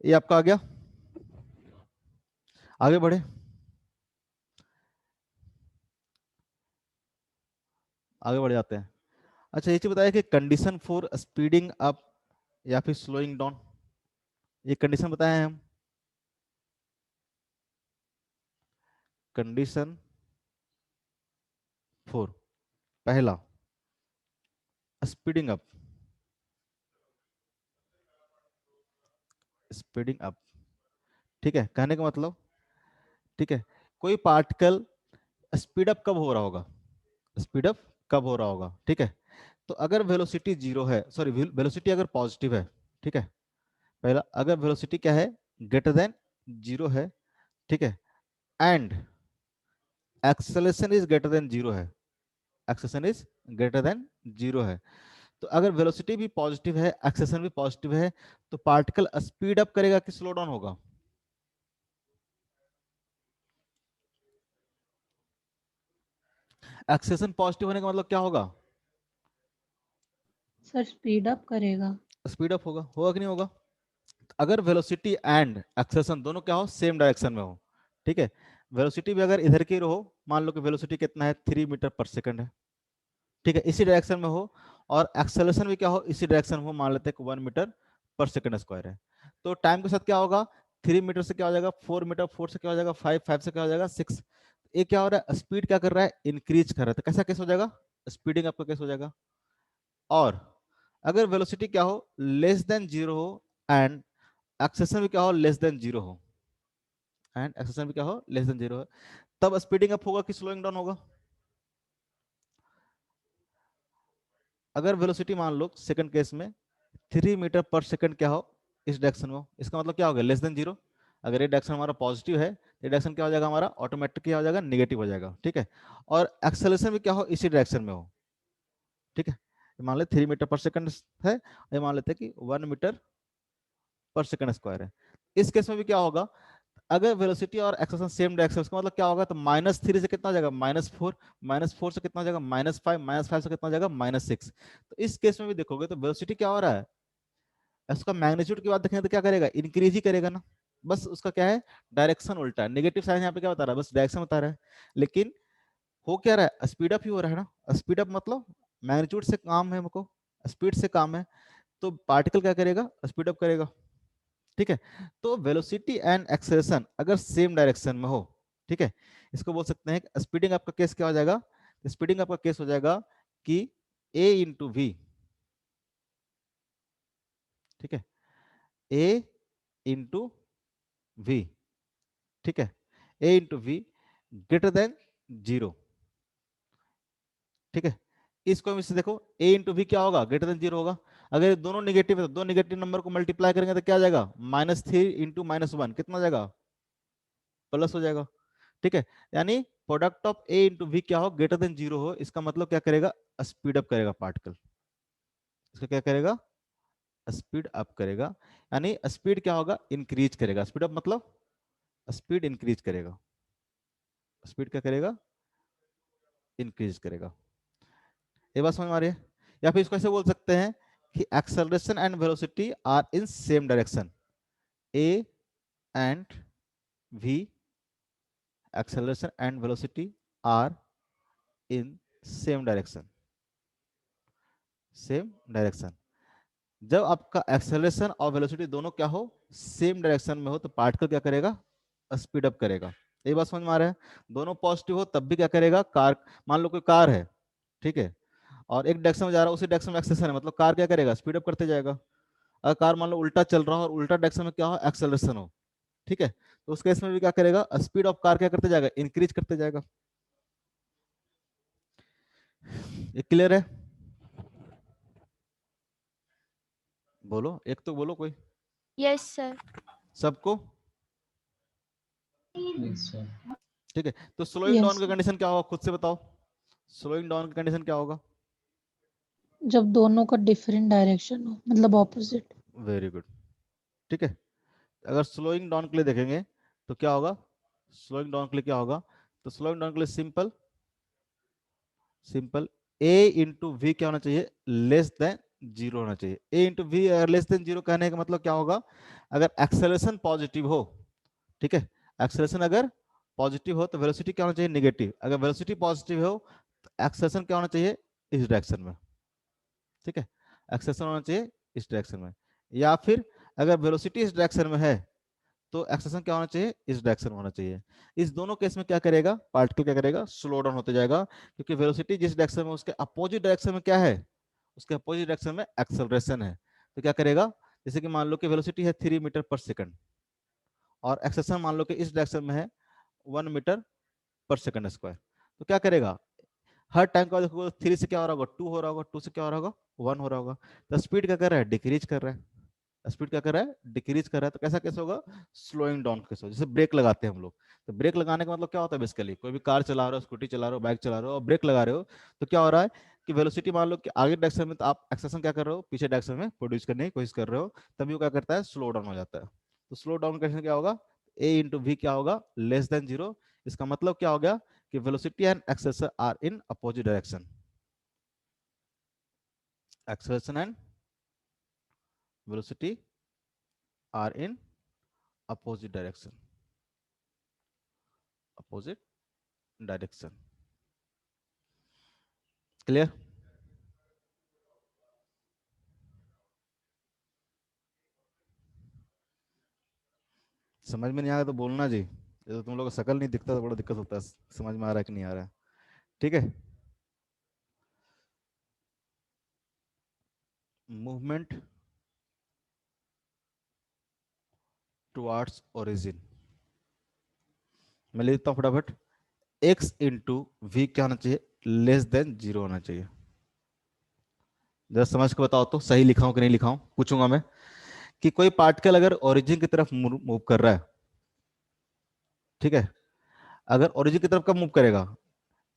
ये आपका आ गया, आगे बढ़े। आगे बढ़ जाते हैं। अच्छा, ये चीज बताया कि कंडीशन फॉर स्पीडिंग अप या फिर स्लोइंग डाउन, ये कंडीशन बताए हैं हम। कंडीशन फॉर पहला स्पीडिंग अप, स्पीडिंग अप, ठीक है, कहने का मतलब, ठीक है, कोई पार्टिकल स्पीड अप कब हो रहा होगा, स्पीड अप कब हो रहा होगा, ठीक है, तो अगर वेलोसिटी 0 है, सॉरी वेलोसिटी अगर पॉजिटिव है, ठीक है, पहला अगर वेलोसिटी क्या है, ग्रेटर देन 0 है, ठीक है, and acceleration is greater than 0 है, एक्सेलरेशन इज ग्रेटर देन 0 है, तो अगर वेलोसिटी भी पॉजिटिव है, एक्सेलरेशन भी पॉजिटिव है, तो पार्टिकल स्पीड अप करेगा कि स्लो डाउन होगा? एक्सेलरेशन पॉजिटिव होने का मतलब क्या होगा, सर स्पीड अप करेगा। स्पीड अप होगा, होगा कि नहीं होगा? अगर वेलोसिटी एंड एक्सेलरेशन दोनों क्या हो, सेम डायरेक्शन में हो, ठीक है, वेलोसिटी भी अगर इधर की रहो, मान लो कि वेलोसिटी कितना है, 3 मीटर पर सेकंड है, ठीक है, इसी डायरेक्शन में हो, और एक्सेलरेशन भी क्या हो, इसी डायरेक्शन में हो, मान लेते हैं 1 मीटर पर सेकंड स्क्वायर है, तो टाइम के साथ क्या होगा, 3 मीटर से क्या हो जाएगा 4 मीटर, 4 से क्या हो जाएगा 5, 5 से क्या हो जाएगा 6, ये क्या हो रहा है, स्पीड क्या कर रहा है, इंक्रीज कर रहा है, तो कैसा केस हो जाएगा, स्पीडिंग आपका केस हो जाएगा। और अगर वेलोसिटी क्या हो, लेस देन 0 हो, एंड एक्सेलरेशन भी क्या हो, लेस देन 0 हो, एंड एक्सेलरेशन भी क्या हो, लेस देन 0 है, तब स्पीडिंग अप होगा कि स्लोइंग डाउन होगा? अगर वेलोसिटी मान लो सेकंड केस में 3 मीटर पर सेकंड क्या हो, इस डायरेक्शन में हो, इसका मतलब क्या हो गया, लेस देन 0। अगर ये डायरेक्शन हमारा पॉजिटिव है, ये डायरेक्शन क्या हो जाएगा हमारा, ऑटोमेटिक क्या हो जाएगा, नेगेटिव हो जाएगा, ठीक है, और एक्सेलरेशन भी क्या हो, इसी डायरेक्शन में हो, ठीक है, मान लेते 3 मीटर पर सेकंड है, ये मान लेते हैं कि 1 मीटर पर सेकंड स्क्वायर है, इस केस में भी क्या होगा, अगर वेलोसिटी और एक्सेलरेशन सेम डायरेक्शन, उसका मतलब क्या होगा, तो -3 से कितना हो जाएगा, -4, -4 से कितना हो जाएगा, -5, -5 से कितना हो जाएगा, -6, तो इस केस में भी देखोगे तो वेलोसिटी क्या हो रहा है, इसका मैग्नीट्यूड की बात देखेंगे तो क्या करेगा, इंक्रीज ही करेगा ना, बस उसका क्या है, डायरेक्शन उल्टा है। नेगेटिव साइन यहाँ पे क्या बता रहा है, बस डायरेक्शन बता रहा है, लेकिन हो क्या रहा है, स्पीड अप ही हो रहा है ना। स्पीड अप मतलब मैग्नीट्यूड से काम है, हमको स्पीड से काम है, तो पार्टिकल क्या करेगा, स्पीड अप करेगा। ठीक है, तो वेलोसिटी एंड एक्सेलरेशन अगर सेम डायरेक्शन में हो, ठीक है, इसको बोल सकते हैं स्पीडिंग अप का केस क्या हो जाएगा, स्पीडिंग अप का केस हो जाएगा कि a इंटू वी, ठीक है, a इंटू वी, ठीक है, a into v greater than 0, ठीक है। इसको हम इससे देखो, a इंटू वी क्या होगा, ग्रेटर देन 0 होगा। अगर ये दोनों निगेटिव है तो दो निगेटिव नंबर को मल्टीप्लाई करेंगे तो क्या आ जाएगा, -3 इंटू -1 कितना हो जाएगा, प्लस हो जाएगा, ठीक है। यानी product of a into v क्या हो, ग्रेटर देन 0 हो, इसका मतलब क्या करेगा, स्पीड अप करेगा पार्टिकल, इसका क्या करेगा, स्पीड अप करेगा। यानी स्पीड क्या होगा, इंक्रीज करेगा, स्पीड अप मतलब स्पीड इंक्रीज करेगा, स्पीड क्या करेगा, इंक्रीज करेगा। ये बात समझ में आ रही है। या फिर इसको ऐसे बोल सकते हैं कि acceleration and velocity are in same direction, a and v, acceleration and velocity are in same direction, same direction. जब आपका एक्सेलरेशन और वेलोसिटी दोनों क्या हो, सेम डायरेक्शन में हो, तो पार्टिकल क्या करेगा, स्पीड अप करेगा। ये बात समझ में आ रहा है। दोनों पॉजिटिव हो तब भी क्या करेगा, कार, मान लो कोई कार है, ठीक है, और एक डायरेक्शन में जा रहा है, उसी डायरेक्शन में एक्सेलरेशन है, मतलब कार क्या करेगा, स्पीड अप करते जाएगा। अगर कार मान लो उल्टा चल रहा हो और उल्टा डायरेक्शन में क्या हो, एक्सेलरेशन हो, ठीक है, तो उस केस में भी क्या करेगा, स्पीड ऑफ कार क्या करते जाएगा, इंक्रीज करते जाएगा। ये क्लियर है, बोलो, एक तो बोलो कोई, यस सर। सबको, Yes, sir. ठीक है। तो स्लोइंग डाउन Yes. का कंडीशन क्या होगा, खुद से बताओ, स्लोइंग डाउन का कंडीशन क्या होगा, जब दोनों का डिफरेंट डायरेक्शन हो, मतलब ऑपोजिट। वेरी गुड, ठीक है। अगर स्लोइंग डाउन के लिए देखेंगे तो क्या होगा, स्लोइंग डाउन के लिए क्या होगा, तो स्लोइंग डाउन के लिए simple simple a into v क्या होना चाहिए, लेस देन 0 होना चाहिए। a इंटू वी अगर लेस देन 0 कहने का मतलब क्या होगा, अगर एक्सेलरेशन पॉजिटिव हो, ठीक है, एक्सेलरेशन अगर पॉजिटिव हो तो वेलोसिटी क्या होना चाहिए, नेगेटिव। अगर वेलोसिटी पॉजिटिव हो तो एक्सेलरेशन क्या होना चाहिए, इस डायरेक्शन में, ठीक है, एक्सेलरेशन होना चाहिए इस डायरेक्शन में। या फिर अगर वेलोसिटी इस डायरेक्शन में है तो एक्सेलरेशन क्या होना चाहिए, इस डायरेक्शन में होना चाहिए। इस दोनों केस में क्या करेगा, पार्टिकल क्या करेगा, स्लो डाउन होते जाएगा, क्योंकि वेलोसिटी जिस डायरेक्शन में, उसके अपोजिट डायरेक्शन में क्या है, उसके अपोजिट डायरेक्शन में एक्सेलरेशन है। तो क्या करेगा, जैसे कि मान लो कि वेलोसिटी है 3 मीटर पर सेकंड और एक्सेलरेशन मान लो कि इस डायरेक्शन में है 1 मीटर पर सेकंड स्क्वायर, तो क्या करेगा, हर टाइम का देखो 3 से क्या हो रहा होगा, 2 हो रहा होगा, 2 से क्या हो रहा होगा, 1 हो रहा होगा। तो स्पीड क्या कर रहा है, डिक्रीज कर रहा है, स्पीड क्या कर रहा है, डिक्रीज कर रहा है। तो कैसा केस होगा, स्लोइंग डाउन केस होगा। जैसे ब्रेक लगाते हैं हम लोग, तो ब्रेक लगाने का मतलब क्या होता है, बेसिकली कोई भी कार चला रहे हो, स्कूटी चला रहे हो, बाइक चला रहे हो और ब्रेक लगा रहे हो, तो क्या हो रहा है कि वेलोसिटी मान लो कि आगे डायरेक्शन में, तो आप एक्सेलरेशन क्या कर रहे हो, पीछे डायरेक्शन में प्रोड्यूस करने की कोशिश कर रहे हो, तभी वो क्या करता है, स्लो डाउन हो जाता है। तो स्लो डाउन कंडीशन क्या होगा, a इंटू वी क्या होगा, लेस देन 0। इसका मतलब क्या हो गया कि velocity and acceleration are in opposite direction, acceleration and velocity are in opposite direction, opposite direction, clear। समझ में नहीं आया तो बोलना जी, ये तो तुम लोग का शकल नहीं दिखता तो बड़ा दिक्कत होता है, समझ में आ रहा है कि नहीं आ रहा है, ठीक है। मूवमेंट टुवार्ड्स ओरिजिन, मैं लिखता हूँ फटाफट, x इंटू वी क्या होना चाहिए, लेस देन 0 होना चाहिए। जरा समझ के बताओ तो, सही लिखा हूं कि नहीं लिखा हूं, पूछूंगा मैं कि कोई पार्टिकल अगर ओरिजिन की तरफ मूव कर रहा है, ठीक है, अगर ओरिजिन की तरफ कब मूव करेगा,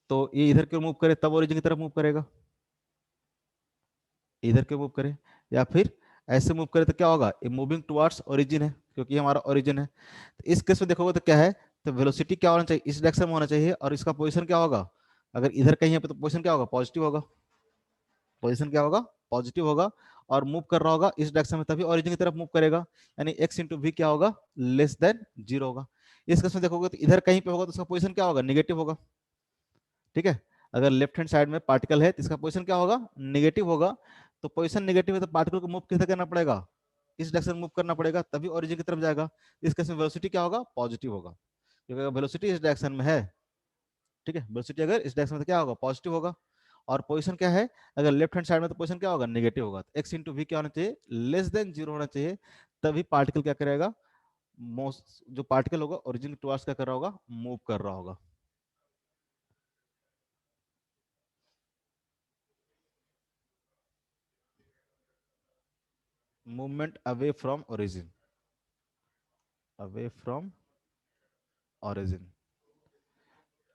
तो ये इधर क्यों मूव करे, तब ओरिजिन की तरफ मूव करेगा, इधर क्यों मूव करे, या फिर ऐसे मूव करे तो क्या होगा, ये मूविंग टुवर्ड्स ओरिजिन है, क्योंकि ये हमारा ओरिजिन है। तो इस केस में देखोगे तो क्या है, तो वेलोसिटी क्या होना चाहिए, इस डायरेक्शन में होना चाहिए, और इसका पोजीशन क्या होगा, अगर इधर कहीं है तो पोजीशन क्या होगा, पॉजिटिव होगा, पोजीशन क्या होगा, पॉजिटिव होगा। और मूव कर रहा होगा इस डायरेक्शन में, तभी ओरिजिन की तरफ मूव करेगा, यानी x इंटू वी क्या होगा, लेस देन 0 होगा। इस केस में देखोगे तो इधर कहीं पे होगा तो उसका पोजीशन क्या होगा, निगेटिव होगा। ठीक है, अगर लेफ्ट हैंड साइड में पार्टिकल है तो इसका पोजीशन क्या होगा, निगेटिव होगा। तो पोजीशन निगेटिव है तो पार्टिकल को मूव किधर करना पड़ेगा, इस डायरेक्शन में मूव करना पड़ेगा, तभी ओरिजिन की तरफ जाएगा। इस केस में वेलोसिटी क्या होगा, पॉजिटिव होगा, क्योंकि अगर वेलोसिटी इस डायरेक्शन में है, ठीक है, वेलोसिटी अगर इस डायरेक्शन में तो क्या होगा, पॉजिटिव होगा। और पोजीशन क्या है, अगर लेफ्ट हैंड साइड में तो पोजीशन क्या होगा, नेगेटिव होगा। तो x इंटू वी क्या होना चाहिए, लेस देन 0 होना चाहिए, तभी पार्टिकल क्या करेगा, जो पार्टिकल होगा ओरिजिन टुवर्ड्स क्या कर रहा होगा, मूव कर रहा होगा। Movement away from origin, away from origin.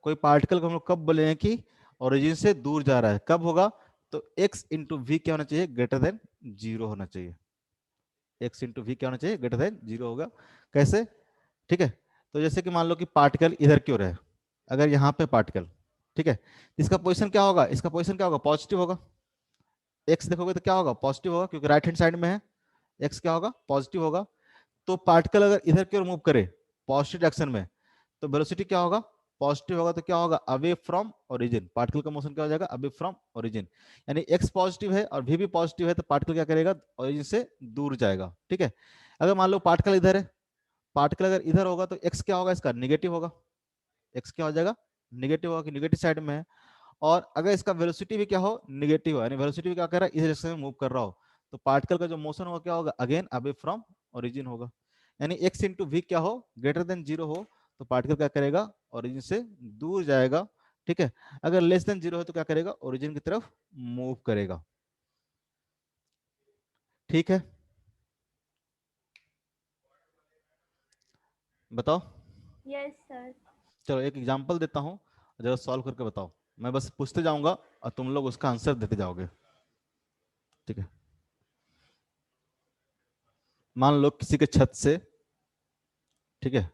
कोई पार्टिकल को हम लोग कब बोले हैं कि ओरिजिन से दूर जा रहा है, कब होगा, तो x इंटू वी क्या होना चाहिए, ग्रेटर देन 0 होना चाहिए। x इंटू वी क्या होना चाहिए, ग्रेटर देन 0 होगा। कैसे, ठीक है, तो जैसे कि मान लो कि पार्टिकल इधर की ओर है, अगर यहाँ पे पार्टिकल, ठीक है, इसका पोजीशन क्या होगा, इसका पोजीशन क्या होगा, पॉजिटिव होगा। x देखोगे तो क्या होगा, पॉजिटिव होगा, क्योंकि राइट हैंड साइड में है, x क्या होगा, पॉजिटिव होगा। तो पार्टिकल अगर इधर की ओर मूव करे पॉजिटिव डायरेक्शन में, तो वेलोसिटी क्या होगा, पॉजिटिव होगा, तो क्या होगा, अवे फ्रॉम ओरिजिन, पार्टिकल का मोशन क्या हो जाएगा, अवे फ्रॉम ओरिजिन। यानी x पॉजिटिव है और v भी पॉजिटिव है, तो पार्टिकल क्या करेगा, ओरिजिन से दूर जाएगा। ठीक है, अगर मान लो पार्टिकल इधर है, पार्टिकल अगर इधर होगा तो x क्या होगा, इसका निगेटिव होगा, x क्या हो जाएगा, निगेटिव होगा, कि निगेटिव साइड में है। और अगर इसका वेलोसिटी भी क्या हो, निगेटिव हो, यानी वेलोसिटी भी क्या कर रहा है, इस डायरेक्शन में मूव कर रहा हो, तो पार्टिकल का जो मोशन होगा क्या होगा, अगेन अवे फ्रॉम ओरिजिन होगा। यानी x इंटू वी क्या हो, ग्रेटर देन 0 हो, तो पार्टिकल क्या करेगा, ओरिजिन से दूर जाएगा। ठीक है, अगर लेस देन 0 हो तो क्या करेगा, ओरिजिन की तरफ मूव करेगा। ठीक है, बताओ। Yes sir. चलो एक एग्जांपल देता हूँ, जरा सॉल्व करके बताओ। मैं बस पूछते जाऊंगा और तुम लोग उसका आंसर देते जाओगे। ठीक है, मान लो किसी के छत से, ठीक है,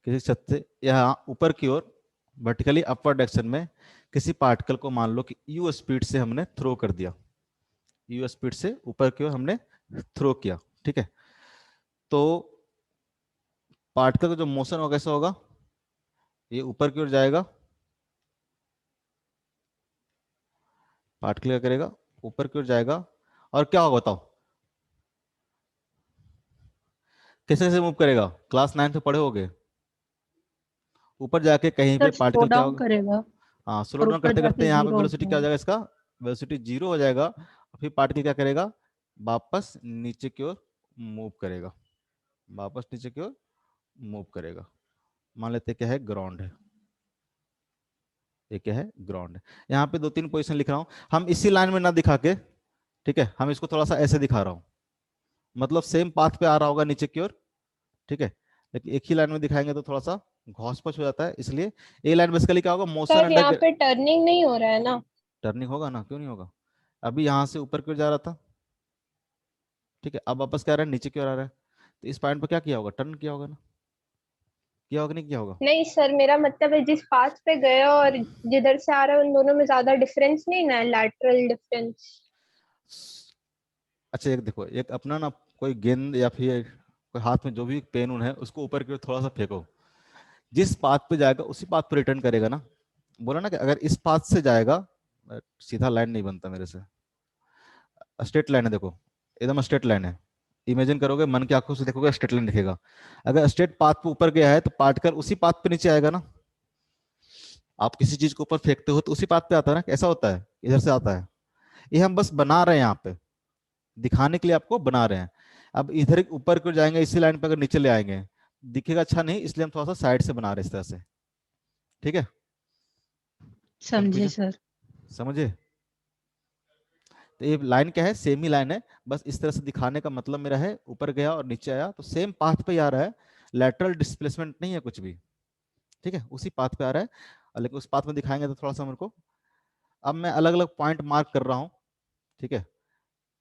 किसी छत से यहाँ ऊपर की ओर वर्टिकली अपवर्ड डायरेक्शन में किसी पार्टिकल को मान लो कि u स्पीड से हमने थ्रो कर दिया, u स्पीड से ऊपर की ओर हमने थ्रो किया। ठीक है, तो पार्टिकल का जो मोशन होगा कैसा होगा, ये ऊपर की ओर जाएगा, पार्टिकल क्या करेगा, ऊपर की ओर जाएगा, और क्या होगा बताओ, कैसे कैसे मूव करेगा, क्लास 9 में पढ़े होगे। ऊपर जाके कहीं पे सर स्लो पार्टिकल क्या डाउन होगा, करेगा हाँ स्लो और डाउन ऊपर करते करते जाके यहाँ पे जीरो हो वेलोसिटी क्या हो जाएगा। जाएगा, इसका वेलोसिटी 0 हो जाएगा, और फिर पार्टिकल क्या करेगा, वापस नीचे की ओर मूव करेगा, वापस नीचे की ओर मूव करेगा। मान लेते हैं क्या है, ग्राउंड है, ये क्या है, ग्राउंड है। यहाँ पे 2-3 पोजीशन लिख रहा हूँ, हम इसी लाइन में ना दिखा के, ठीक है, हम इसको थोड़ा सा ऐसे दिखा रहा हूँ, मतलब सेम पाथ पे आ रहा होगा नीचे की ओर। ठीक है, लेकिन एक ही लाइन में दिखाएंगे तो थोड़ा सा घौस पच हो जाता है, इसलिए ए लाइन बेसिकली क्या होगा, मोशन सर यहाँ अंडर। पे टर्निंग नहीं हो रहा है ना। टर्निंग होगा ना, क्यों नहीं होगा, अभी यहाँ से ऊपर की ओर जा रहा था, ठीक है, अब वापस क्या आ रहा है, नीचे की ओर आ रहा है, तो इस पॉइंट पर क्या किया होगा, टर्न किया होगा ना, किया होगा नहीं किया होगा। नहीं सर, मेरा मतलब है जिस पाथ पे गए और जिधर से आ रहा है उन दोनों में ज्यादा डिफरेंस नहीं ना, लैटरल डिफरेंस। अच्छा एक देखो, एक अपना ना कोई गेंद या फिर कोई हाथ में जो भी पेन उन है उसको ऊपर की ओर थोड़ा सा फेंको, जिस पाथ पे जाएगा उसी पाथ पे रिटर्न करेगा ना। बोला ना कि अगर इस पाथ से जाएगा, सीधा लाइन नहीं बनता मेरे से, स्ट्रेट लाइन है, देखो एकदम स्ट्रेट लाइन है, इमेजिन करोगे मन की आंखों से देखोगे स्ट्रेट लाइन दिखेगा। अगर स्ट्रेट पाथ पे ऊपर गया है तो पार्टिकल उसी पाथ पे नीचे आएगा ना। आप किसी चीज को ऊपर फेंकते हो तो उसी पाथ पे आता है ना, कैसा होता है, इधर से आता है। ये हम बस बना रहे हैं यहाँ पे, दिखाने के लिए आपको बना रहे हैं। अब इधर ऊपर को जाएंगे इसी लाइन पे, अगर नीचे ले आएंगे दिखेगा अच्छा नहीं, इसलिए हम थोड़ा सा साइड से बना रहे हैं इस तरह से। ठीक है, समझे कंफ्यूजन सर। समझे। तो ये लाइन क्या है, सेम ही लाइन है, बस इस तरह से दिखाने का मतलब मेरा है, ऊपर गया और नीचे आया तो सेम पाथ पे ही आ रहा है, लेटरल डिस्प्लेसमेंट नहीं है कुछ भी। ठीक है, उसी पाथ पे आ रहा है, लेकिन उस पाथ में दिखाएंगे तो थोड़ा सा मेरे को। अब मैं अलग अलग पॉइंट मार्क कर रहा हूँ। ठीक है,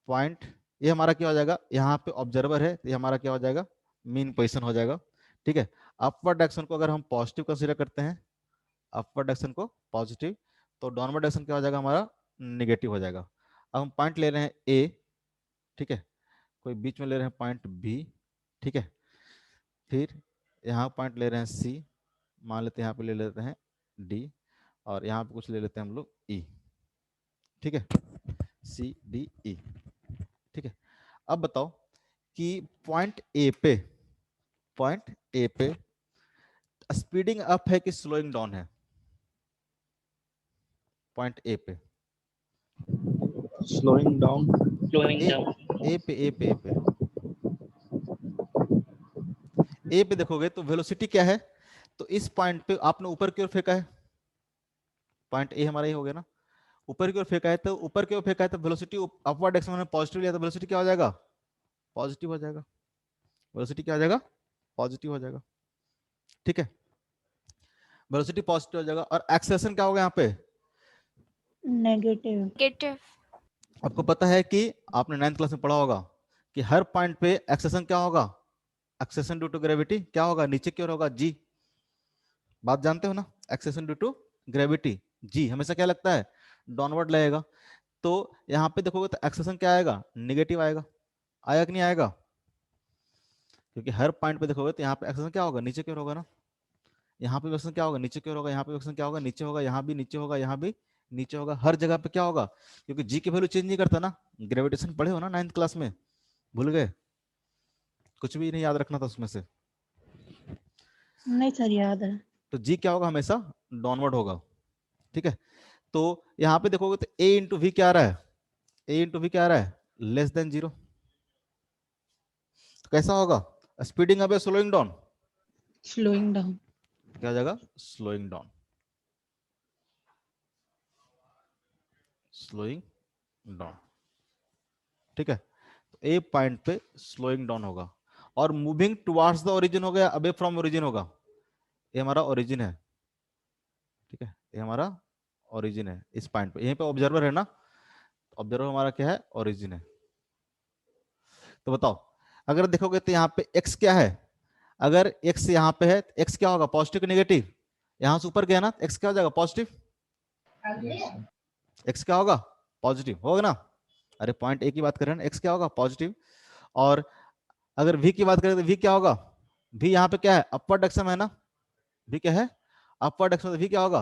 पॉइंट ये हमारा क्या हो जाएगा, यहाँ पे ऑब्जर्वर है तो ये हमारा क्या हो जाएगा, मीन पोजीशन हो जाएगा। ठीक है, अपवर्ड डायरेक्शन को अगर हम पॉजिटिव कंसीडर करते हैं, अपवर्ड डायरेक्शन को पॉजिटिव, तो डाउनवर्ड डायरेक्शन क्या हो जाएगा हमारा, निगेटिव हो जाएगा। अब हम पॉइंट ले रहे हैं ए, ठीक है, कोई बीच में ले रहे हैं पॉइंट बी, ठीक है, फिर यहाँ पॉइंट ले रहे हैं सी, मान लेते हैं यहाँ पे ले लेते हैं डी, और यहाँ पे कुछ ले लेते हैं हम लोग ई, ठीक है, सी डी ई, ठीक है। अब बताओ कि पॉइंट ए पे स्पीडिंग अप है कि स्लोइंग डाउन है? पॉइंट ए पे, Slowing down. Slowing ए down. ए पे ए पे ए पे ए पे देखोगे तो वेलोसिटी क्या है, तो इस पॉइंट पे आपने ऊपर की ओर फेंका है, पॉइंट ए हमारा ये हो गया ना, ऊपर की ओर फेंका है, तो ऊपर की ओर फेंका है तो वेलोसिटी अपवर्ड डायरेक्शन में पॉजिटिव लिया तो वेलोसिटी क्या हो जाएगा? पॉजिटिव हो जाएगा। वेलोसिटी क्या हो जाएगा? पॉजिटिव हो जाएगा, ठीक है, वेलोसिटी पॉजिटिव हो जाएगा। और एक्सेलरेशन क्या होगा यहाँ पे? नेगेटिव। नेगेटिव। आपको पता है कि आपने 9th क्लास में पढ़ा होगा कि हर पॉइंट पे एक्सेलरेशन क्या होगा? एक्सेलरेशन ड्यू टू ग्रेविटी क्या होगा? नीचे की ओर होगा, जी। बात जानते हो ना, एक्सेलरेशन ड्यू टू ग्रेविटी, जी हमेशा क्या लगता है? डाउनवर्ड लगेगा। तो यहाँ पे देखोगे तो एक्सेलरेशन क्या आएगा? निगेटिव आएगा। आएगा कि नहीं आएगा? क्योंकि हर पॉइंट पे देखोगे तो यहाँ पे एक्सेलरेशन क्या होगा? नीचे की ओर होगा ना। यहाँ पे एक्सेलरेशन क्या होगा? नीचे की ओर होगा। यहाँ पे एक्सेलरेशन क्या होगा? नीचे होगा। यहाँ भी नीचे होगा, यहाँ भी नीचे होगा। हर जगह पे क्या होगा? क्योंकि जी की वैल्यू चेंज नहीं करता ना। ग्रेविटेशन पढ़े हो ना 9th क्लास में, भूल गए? कुछ भी नहीं याद रखना था उसमें से। नहीं सर, याद है। तो जी क्या होगा? हमेशा डाउनवर्ड होगा, ठीक है। तो यहाँ पे देखोगे तो ए इंटू वी क्या आ रहा है? ए इंटू वी क्या आ रहा है? Less than 0। तो कैसा होगा? स्पीडिंग अप या स्लोइंग डाउन? Slowing down. क्या हो जाएगा? स्लोइंग डाउन, स्लोइंग डाउन, ठीक है। तो ए पॉइंट पे स्लोइंग डाउन होगा और मूविंग टुवार्ड्स द ओरिजिन हो गया, अवे फ्रॉम ओरिजिन होगा। ये हमारा ओरिजिन है, ठीक है, ये हमारा ओरिजिन है इस पॉइंट पे। यहीं पे ऑब्जर्वर है ना, ऑब्जर्वर हमारा क्या है? ओरिजिन है। तो बताओ, अगर देखोगे तो यहाँ पे x क्या है? अगर x यहाँ पे है तो x क्या होगा? पॉजिटिव कि नेगेटिव? यहाँ से ऊपर गया ना, x क्या हो जाएगा? पॉजिटिव। x क्या होगा? पॉजिटिव होगा ना। अरे पॉइंट ए की बात करें ना, x क्या होगा? पॉजिटिव। और अगर v की बात करें तो v क्या होगा? v यहाँ पे क्या है? अपवर्ड डायरेक्शन है ना, v क्या है? अपवर्ड डायरेक्शन, v क्या होगा?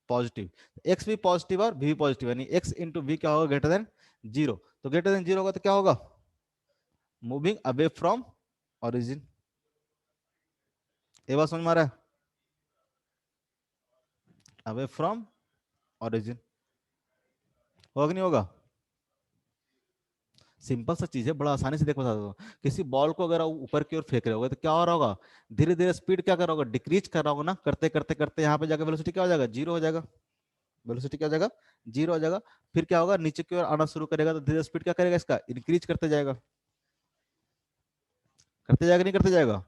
पॉजिटिव। x भी पॉजिटिव और v भी पॉजिटिव, यानी x इंटू वी क्या होगा? Greater than 0। तो ग्रेटर देन 0 होगा तो क्या होगा? Moving away from origin. ये बात समझ में आ रहा है? अवे फ्रॉम ओरिजिन होगा कि नहीं होगा? सिंपल सा चीज है, बड़ा आसानी से देख बता दो। किसी बॉल को अगर ऊपर की ओर फेंक रहे होगे तो क्या हो रहा होगा? धीरे धीरे स्पीड क्या कर रहा होगा? डिक्रीज कर रहा होगा ना। करते करते करते यहाँ पे जाकर वेलोसिटी क्या हो जाएगा? 0 हो जाएगा। वेलोसिटी क्या हो जाएगा? 0 हो जाएगा। फिर क्या होगा? नीचे की ओर आना शुरू करेगा तो धीरे स्पीड क्या करेगा? इसका इंक्रीज करते जाएगा। करते जाएगा नहीं करते जाएगा?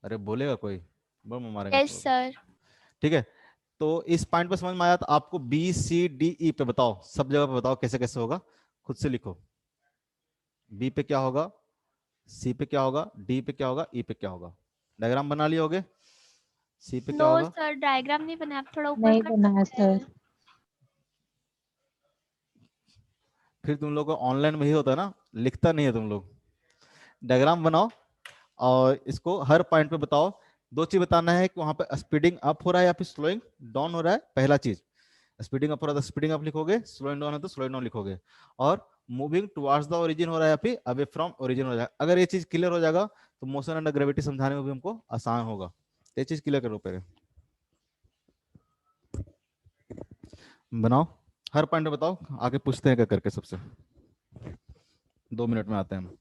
अरे बोलेगा कोई? बम मारेंगे यस तो। सर। ठीक है, तो इस पॉइंट पे समझ में आया। तो आपको बी सी डी ई पे बताओ, सब जगह पे बताओ कैसे कैसे होगा, खुद से लिखो। बी पे क्या होगा? सी पे क्या होगा? डी पे क्या होगा? ई पे क्या होगा? डायग्राम बना लिए होगे? सी पे क्या नो होगा? सर, डायग्राम नहीं बना, आप थोड़ा ऊपर नहीं कर बना है सकते हैं। सर। फिर तुम लोग को ऑनलाइन में ही होता है ना, लिखता नहीं है तुम लोग। डायग्राम बनाओ और इसको हर पॉइंट पे बताओ। दो चीज बताना है कि वहां पे स्पीडिंग अप हो रहा है या फिर स्लोइंग डाउन हो रहा है। पहला चीज, स्पीडिंग अप हो रहा है तो स्पीडिंग अप लिखोगे, स्लोइंग डाउन है तो स्लोइंग डाउन लिखोगे। और मूविंग टुवर्ड्स द ओरिजिन हो रहा है या फिर अवे फ्रॉम ओरिजिन हो जाएगा। अगर ये चीज क्लियर हो जाएगा तो मोशन अंडर ग्रेविटी समझाने में भी हमको आसान होगा। तो ये चीज क्लियर करो पहले, बनाओ हर पॉइंट बताओ। आगे पूछते हैं क्या करके सबसे, 2 मिनट में आते हैं हम।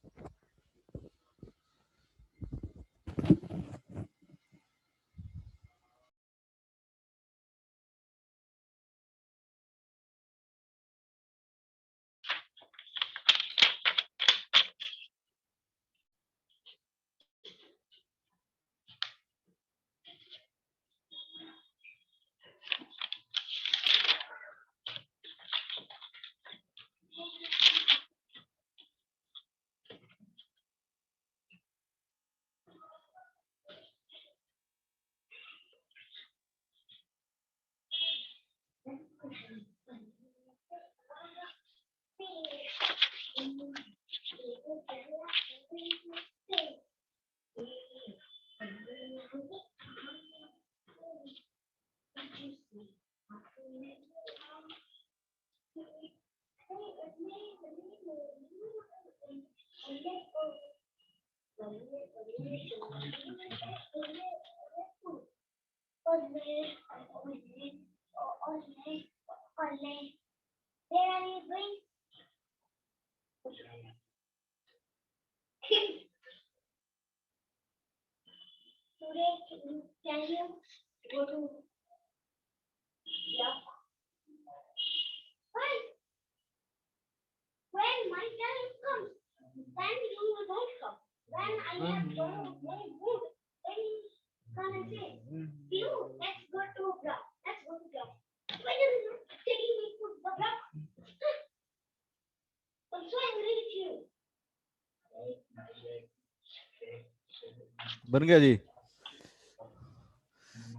बन गया जी।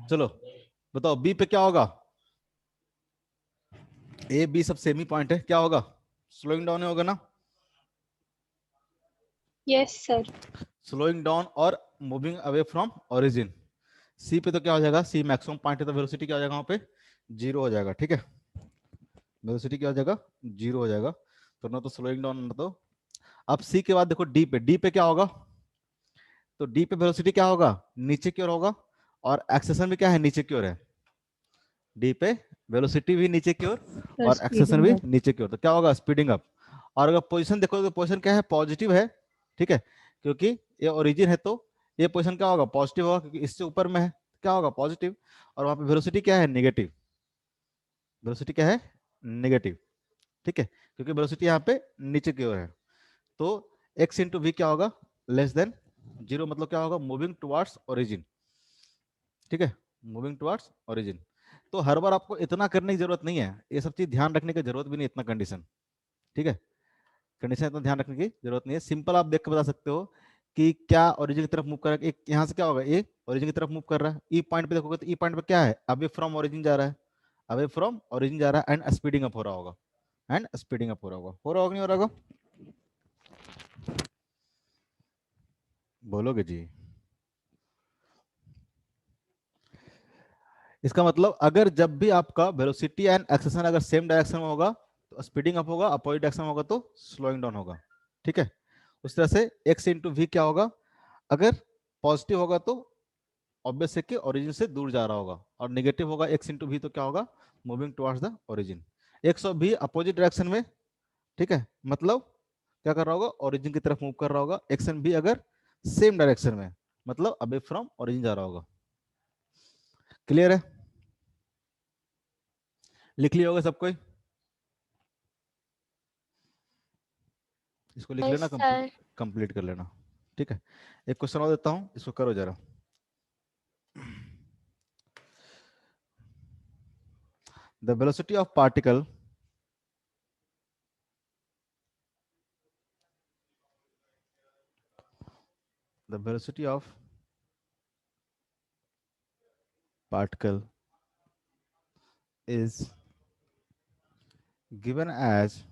चलो बताओ बी पे क्या होगा? ए बी सब सेम ही पॉइंट है, क्या होगा? स्लोइंग डाउन होगा ना? Yes sir. स्लोइंग डाउन और मूविंग अवे फ्रॉम ओरिजिन। सी पे तो क्या हो जाएगा? सी मैक्सिमम पॉइंट है तो वेलोसिटी क्या हो जाएगा? वहां पे जीरो हो जाएगा। ठीक है, वेलोसिटी क्या हो जाएगा? जीरो हो जाएगा। तो ना तो स्लोइंग डाउन ना तो। अब सी के बाद देखो डी पे, डी पे क्या होगा? तो डी पे वेलोसिटी क्या होगा? नीचे की ओर होगा, और एक्सेलरेशन भी क्या है? नीचे की ओर है। डी पे वेलोसिटी भी नीचे की ओर और एक्सेलरेशन भी नीचे की ओर, तो क्या होगा? Speeding up. और अगर पोजीशन देखो तो पोजीशन क्या है? पॉजिटिव है। ठीक है, क्योंकि ये ओरिजिन है तो ये पोजीशन क्या होगा? पॉजिटिव होगा, क्योंकि इससे ऊपर में है, क्या होगा? पॉजिटिव। और वहां पे वेलोसिटी क्या है? नेगेटिव। वेलोसिटी क्या है? नेगेटिव। ठीक है, क्योंकि वेलोसिटी यहाँ पे नीचे की ओर है। तो एक्स इंटू वी क्या होगा? लेस देन जीरो, मतलब क्या होगा? Moving towards origin. ठीक है, मूविंग टुवार्ड्स ओरिजिन। तो हर बार आपको इतना करने की जरूरत नहीं है, ये सब चीज ध्यान रखने की जरूरत भी नहीं, इतना कंडीशन। ठीक है, कंडीशन इतना ध्यान रखने की जरूरत नहीं है। सिंपल आप देख के बता सकते हो कि क्या ओरिजिन की तरफ मूव कर रहा है। एक यहाँ से क्या होगा? ए ओरिजिन की तरफ मूव कर रहा है। ई पॉइंट पे देखोगे तो ई पॉइंट पे क्या है? अवे फ्रॉम ओरिजिन जा रहा है, अवे फ्रॉम ओरिजिन जा रहा है, एंड स्पीडिंग अप हो रहा होगा, एंड स्पीडिंग अप हो रहा होगा। हो रहा होगा नहीं हो रहा होगा? बोलोगे जी? इसका मतलब अगर जब भी आपका वेलोसिटी एंड एक्सेलरेशन अगर सेम डायरेक्शन में होगा तो स्पीडिंग अप होगा, अपोजिट डायरेक्शन में होगा तो स्लोइंग डाउन होगा। ठीक है, उस तरह से एक्स इंटू वी क्या होगा? अगर पॉजिटिव होगा तो ऑब्वियस है कि ओरिजिन से दूर जा रहा होगा, और नेगेटिव होगा एक्स इंटू वी तो क्या होगा? Moving towards the origin. X और वी अपोजिट डायरेक्शन में। ठीक है, मतलब क्या कर रहा होगा? ओरिजिन की तरफ मूव कर रहा होगा। एक्स एंड बी अगर सेम डायरेक्शन में, मतलब अबे फ्रॉम ओरिजिन जा रहा होगा। क्लियर है? लिख लिया होगा सब कोई? इसको लिख यस लेना, सर। कंप्लीट कर लेना। ठीक है, एक क्वेश्चन और देता हूं, इसको करो जरा। The velocity of particle the velocity of particle is given as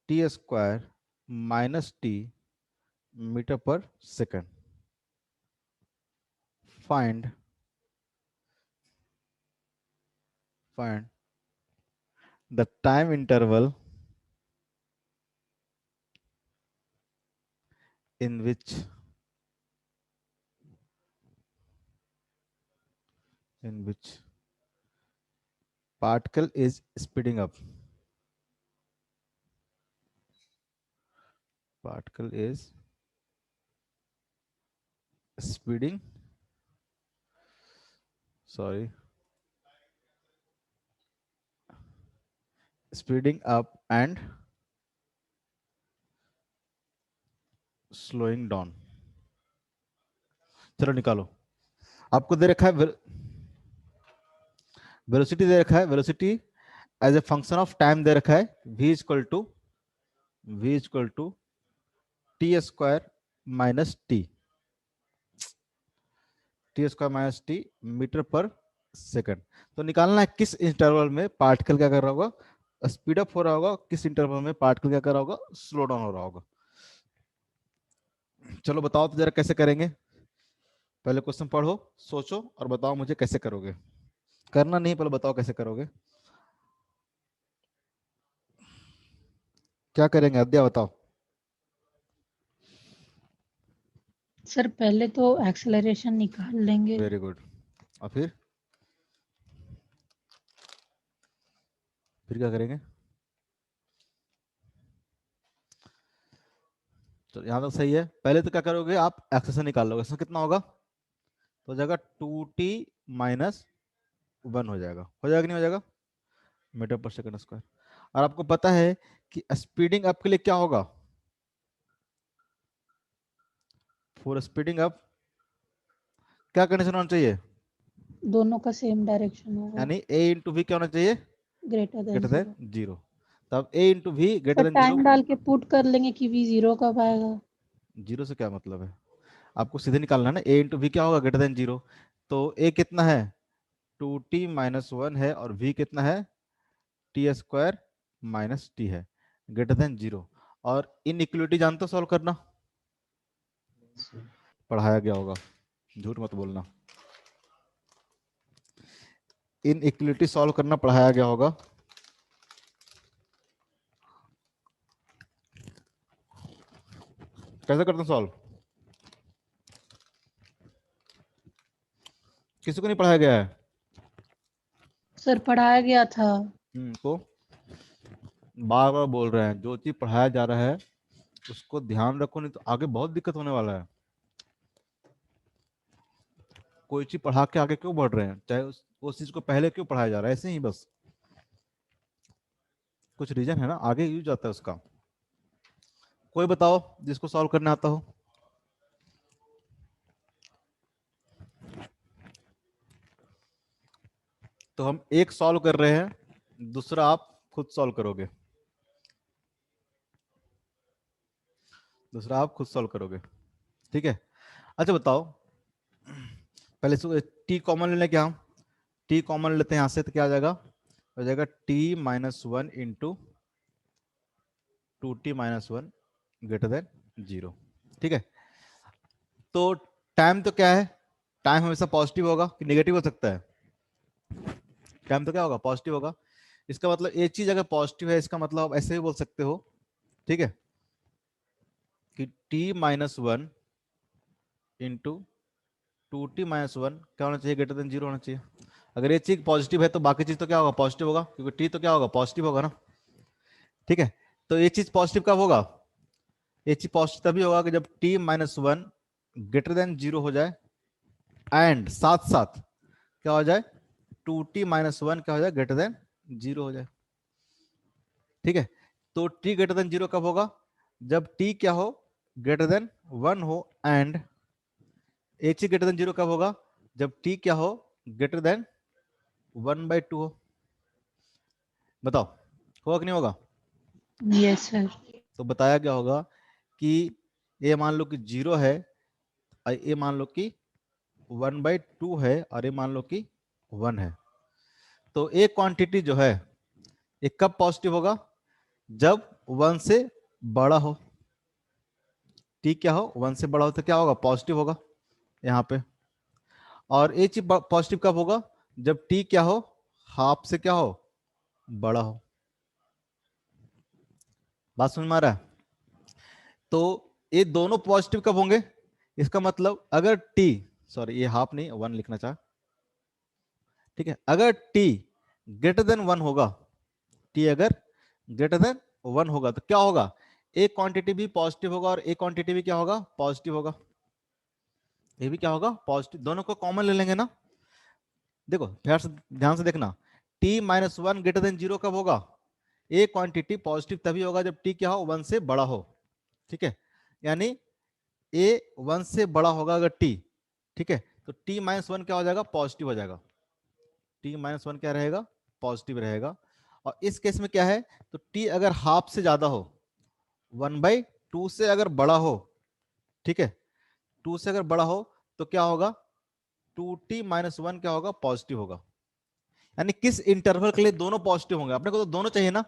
t square minus t meter per second. Find the time interval in which particle is speeding up. Particle is speeding, sorry, speeding up and slowing down. चलो निकालो। आपको दे रखा है velocity, दे रखा है velocity as a function of time दे रखा है, v equal to T square minus T metre पर सेकंड। तो निकालना है किस इंटरवल में पार्टिकल क्या कर रहा होगा? स्पीड अप हो रहा होगा, किस इंटरवल में पार्टिकल क्या कर रहा होगा? स्लो डाउन हो रहा होगा। चलो बताओ तो जरा कैसे करेंगे। पहले क्वेश्चन पढ़ो, सोचो और बताओ मुझे कैसे करोगे। करना नहीं, पहले बताओ कैसे करोगे। क्या करेंगे अद्या, बताओ। सर पहले तो एक्सेलरेशन निकाल लेंगे। Very good. और फिर क्या करेंगे? तो यहाँ तक सही है। पहले तो क्या करोगे आप, एक्सेशन निकाल लोगे। इसमें कितना होगा? तो हो जाएगा 2t माइनस 1 हो जाएगा। हो जाएगा कि नहीं हो जाएगा? मीटर पर सेकंड स्क्वायर। और आपको पता है कि स्पीडिंग अप के लिए क्या होगा? फॉर स्पीडिंग अप क्या कंडीशन होना चाहिए? दोनों का सेम डायरेक्शन होगा, यानी a इंटू वी क्या होना चाहिए? Greater than greater than 0। Zero. तब a इंटू वी पर ग्रेटर देन जीरो। टाइम डाल के पुट कर लेंगे कि v 0 कब आएगा। जीरो से क्या मतलब है? आपको सीधे निकालना है ना। a इंटू वी क्या होगा? Greater than zero. तो a कितना है? 2t माइनस 1 है, और v कितना है? टी स्क्वायर माइनस टी है, ग्रेटर देन जीरो। और इनइक्वालिटी जानते हो सॉल्व करना? पढ़ाया गया होगा, झूठ मत बोलना। इनइक्वालिटी सॉल्व करना पढ़ाया गया होगा। कैसे करते हैं सॉल्व? किसी को नहीं पढ़ाया गया है? सर पढ़ाया गया था। तो बार बार बोल रहे हैं, जो चीज पढ़ाया जा रहा है उसको ध्यान रखो, नहीं तो आगे बहुत दिक्कत होने वाला है। कोई चीज पढ़ा के आगे क्यों बढ़ रहे हैं, चाहे उस चीज को पहले क्यों पढ़ाया जा रहा है? ऐसे ही बस कुछ रीजन है ना, आगे यूज आता है उसका। कोई बताओ जिसको सॉल्व करना आता हो। तो हम एक सॉल्व कर रहे हैं, दूसरा आप खुद सॉल्व करोगे। ठीक है? अच्छा बताओ, पहले टी कॉमन लेने क्या, हम टी कॉमन लेते हैं यहां से, तो क्या आ जाएगा? हो जाएगा T minus 1 into 2t minus 1 greater than zero. ठीक है? तो टाइम तो क्या है? टाइम हमेशा पॉजिटिव होगा कि नेगेटिव हो सकता है? टाइम तो क्या होगा? पॉजिटिव होगा। इसका मतलब एक चीज अगर पॉजिटिव है, इसका मतलब आप ऐसे भी बोल सकते हो, ठीक है, कि t minus 1 into 2t minus 1 क्या होना चाहिए? ग्रेटर देन जीरो होना चाहिए। अगर ये चीज पॉजिटिव है तो बाकी चीज तो क्या होगा? पॉजिटिव होगा, क्योंकि t तो क्या होगा? पॉजिटिव होगा ना। ठीक है? तो ये चीज पॉजिटिव कब होगा? ये चीज पॉजिटिव तभी होगा कि जब t minus 1 greater than zero हो जाए, एंड साथ साथ क्या हो जाए? 2t माइनस 1 क्या हो जाए? ग्रेटर देन जीरो हो जाए। ठीक है? तो t ग्रेटर देन जीरो कब होगा? जब t क्या हो? ग्रेटर देन 1 हो, and h greater than zero कब होगा? जब t क्या हो? ग्रेटर देन 1/2 हो। बताओ होगा कि नहीं होगा? Yes sir. तो बताया गया होगा कि ये मान लो कि जीरो है, और ये मान लो कि 1/2 है, और ये मान लो कि 1 है। तो एक क्वांटिटी जो है ये कब पॉजिटिव होगा? जब 1 से बड़ा हो। टी क्या हो? 1 से बड़ा हो तो क्या होगा? पॉजिटिव होगा यहाँ पे। और ये चीज पॉजिटिव कब होगा? जब टी क्या हो? हाफ से क्या हो? बड़ा हो। बात समझ में आ रहा है? तो ये दोनों पॉजिटिव कब होंगे? इसका मतलब अगर टी, सॉरी ये हाफ नहीं 1 लिखना चाह, ठीक है, अगर टी ग्रेटर देन 1 होगा, टी अगर ग्रेटर देन 1 होगा तो क्या होगा? एक क्वांटिटी भी पॉजिटिव होगा और एक क्वांटिटी भी क्या होगा? पॉजिटिव होगा। ये भी क्या होगा? पॉजिटिव। दोनों को कॉमन ले लेंगे ना। देखो ध्यान से देखना, t minus 1 greater than zero कब होगा? एक क्वांटिटी पॉजिटिव तभी होगा जब t क्या हो? 1 से बड़ा हो। ठीक है? यानी a 1 से बड़ा होगा अगर t, ठीक है, तो t माइनस 1 क्या हो जाएगा? पॉजिटिव हो जाएगा। t माइनस 1 क्या रहेगा? पॉजिटिव रहेगा। और इस केस में क्या है? तो t अगर हाफ से ज्यादा हो, 1/2 से अगर बड़ा हो, ठीक है, 2 से अगर बड़ा हो तो क्या होगा? 2t माइनस 1 क्या होगा? पॉजिटिव होगा। यानी किस इंटरवल के लिए दोनों पॉजिटिव होंगे? अपने को तो दोनों चाहिए ना।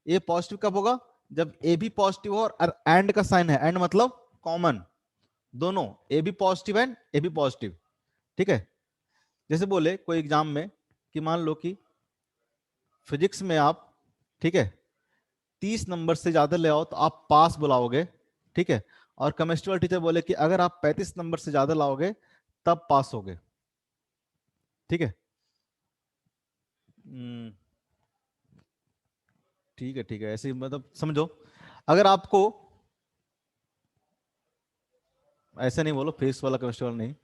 ए पॉजिटिव कब होगा? जब ए भी पॉजिटिव हो और एंड का साइन है, एंड मतलब कॉमन, दोनों ए भी पॉजिटिव एंड ए भी पॉजिटिव। ठीक है? जैसे बोले कोई एग्जाम में कि मान लो कि फिजिक्स में आप, ठीक है, 30 नंबर से ज्यादा ले आओ तो आप पास बुलाओगे, ठीक है, और केमिस्ट्री वाले टीचर बोले कि अगर आप 35 नंबर से ज्यादा लाओगे तब पास होगे। ठीक है, ठीक है, ठीक है, ऐसे ही मतलब समझो। अगर आपको ऐसे नहीं बोलो फिजिक्स वाला केमिस्ट्री वाला नहीं,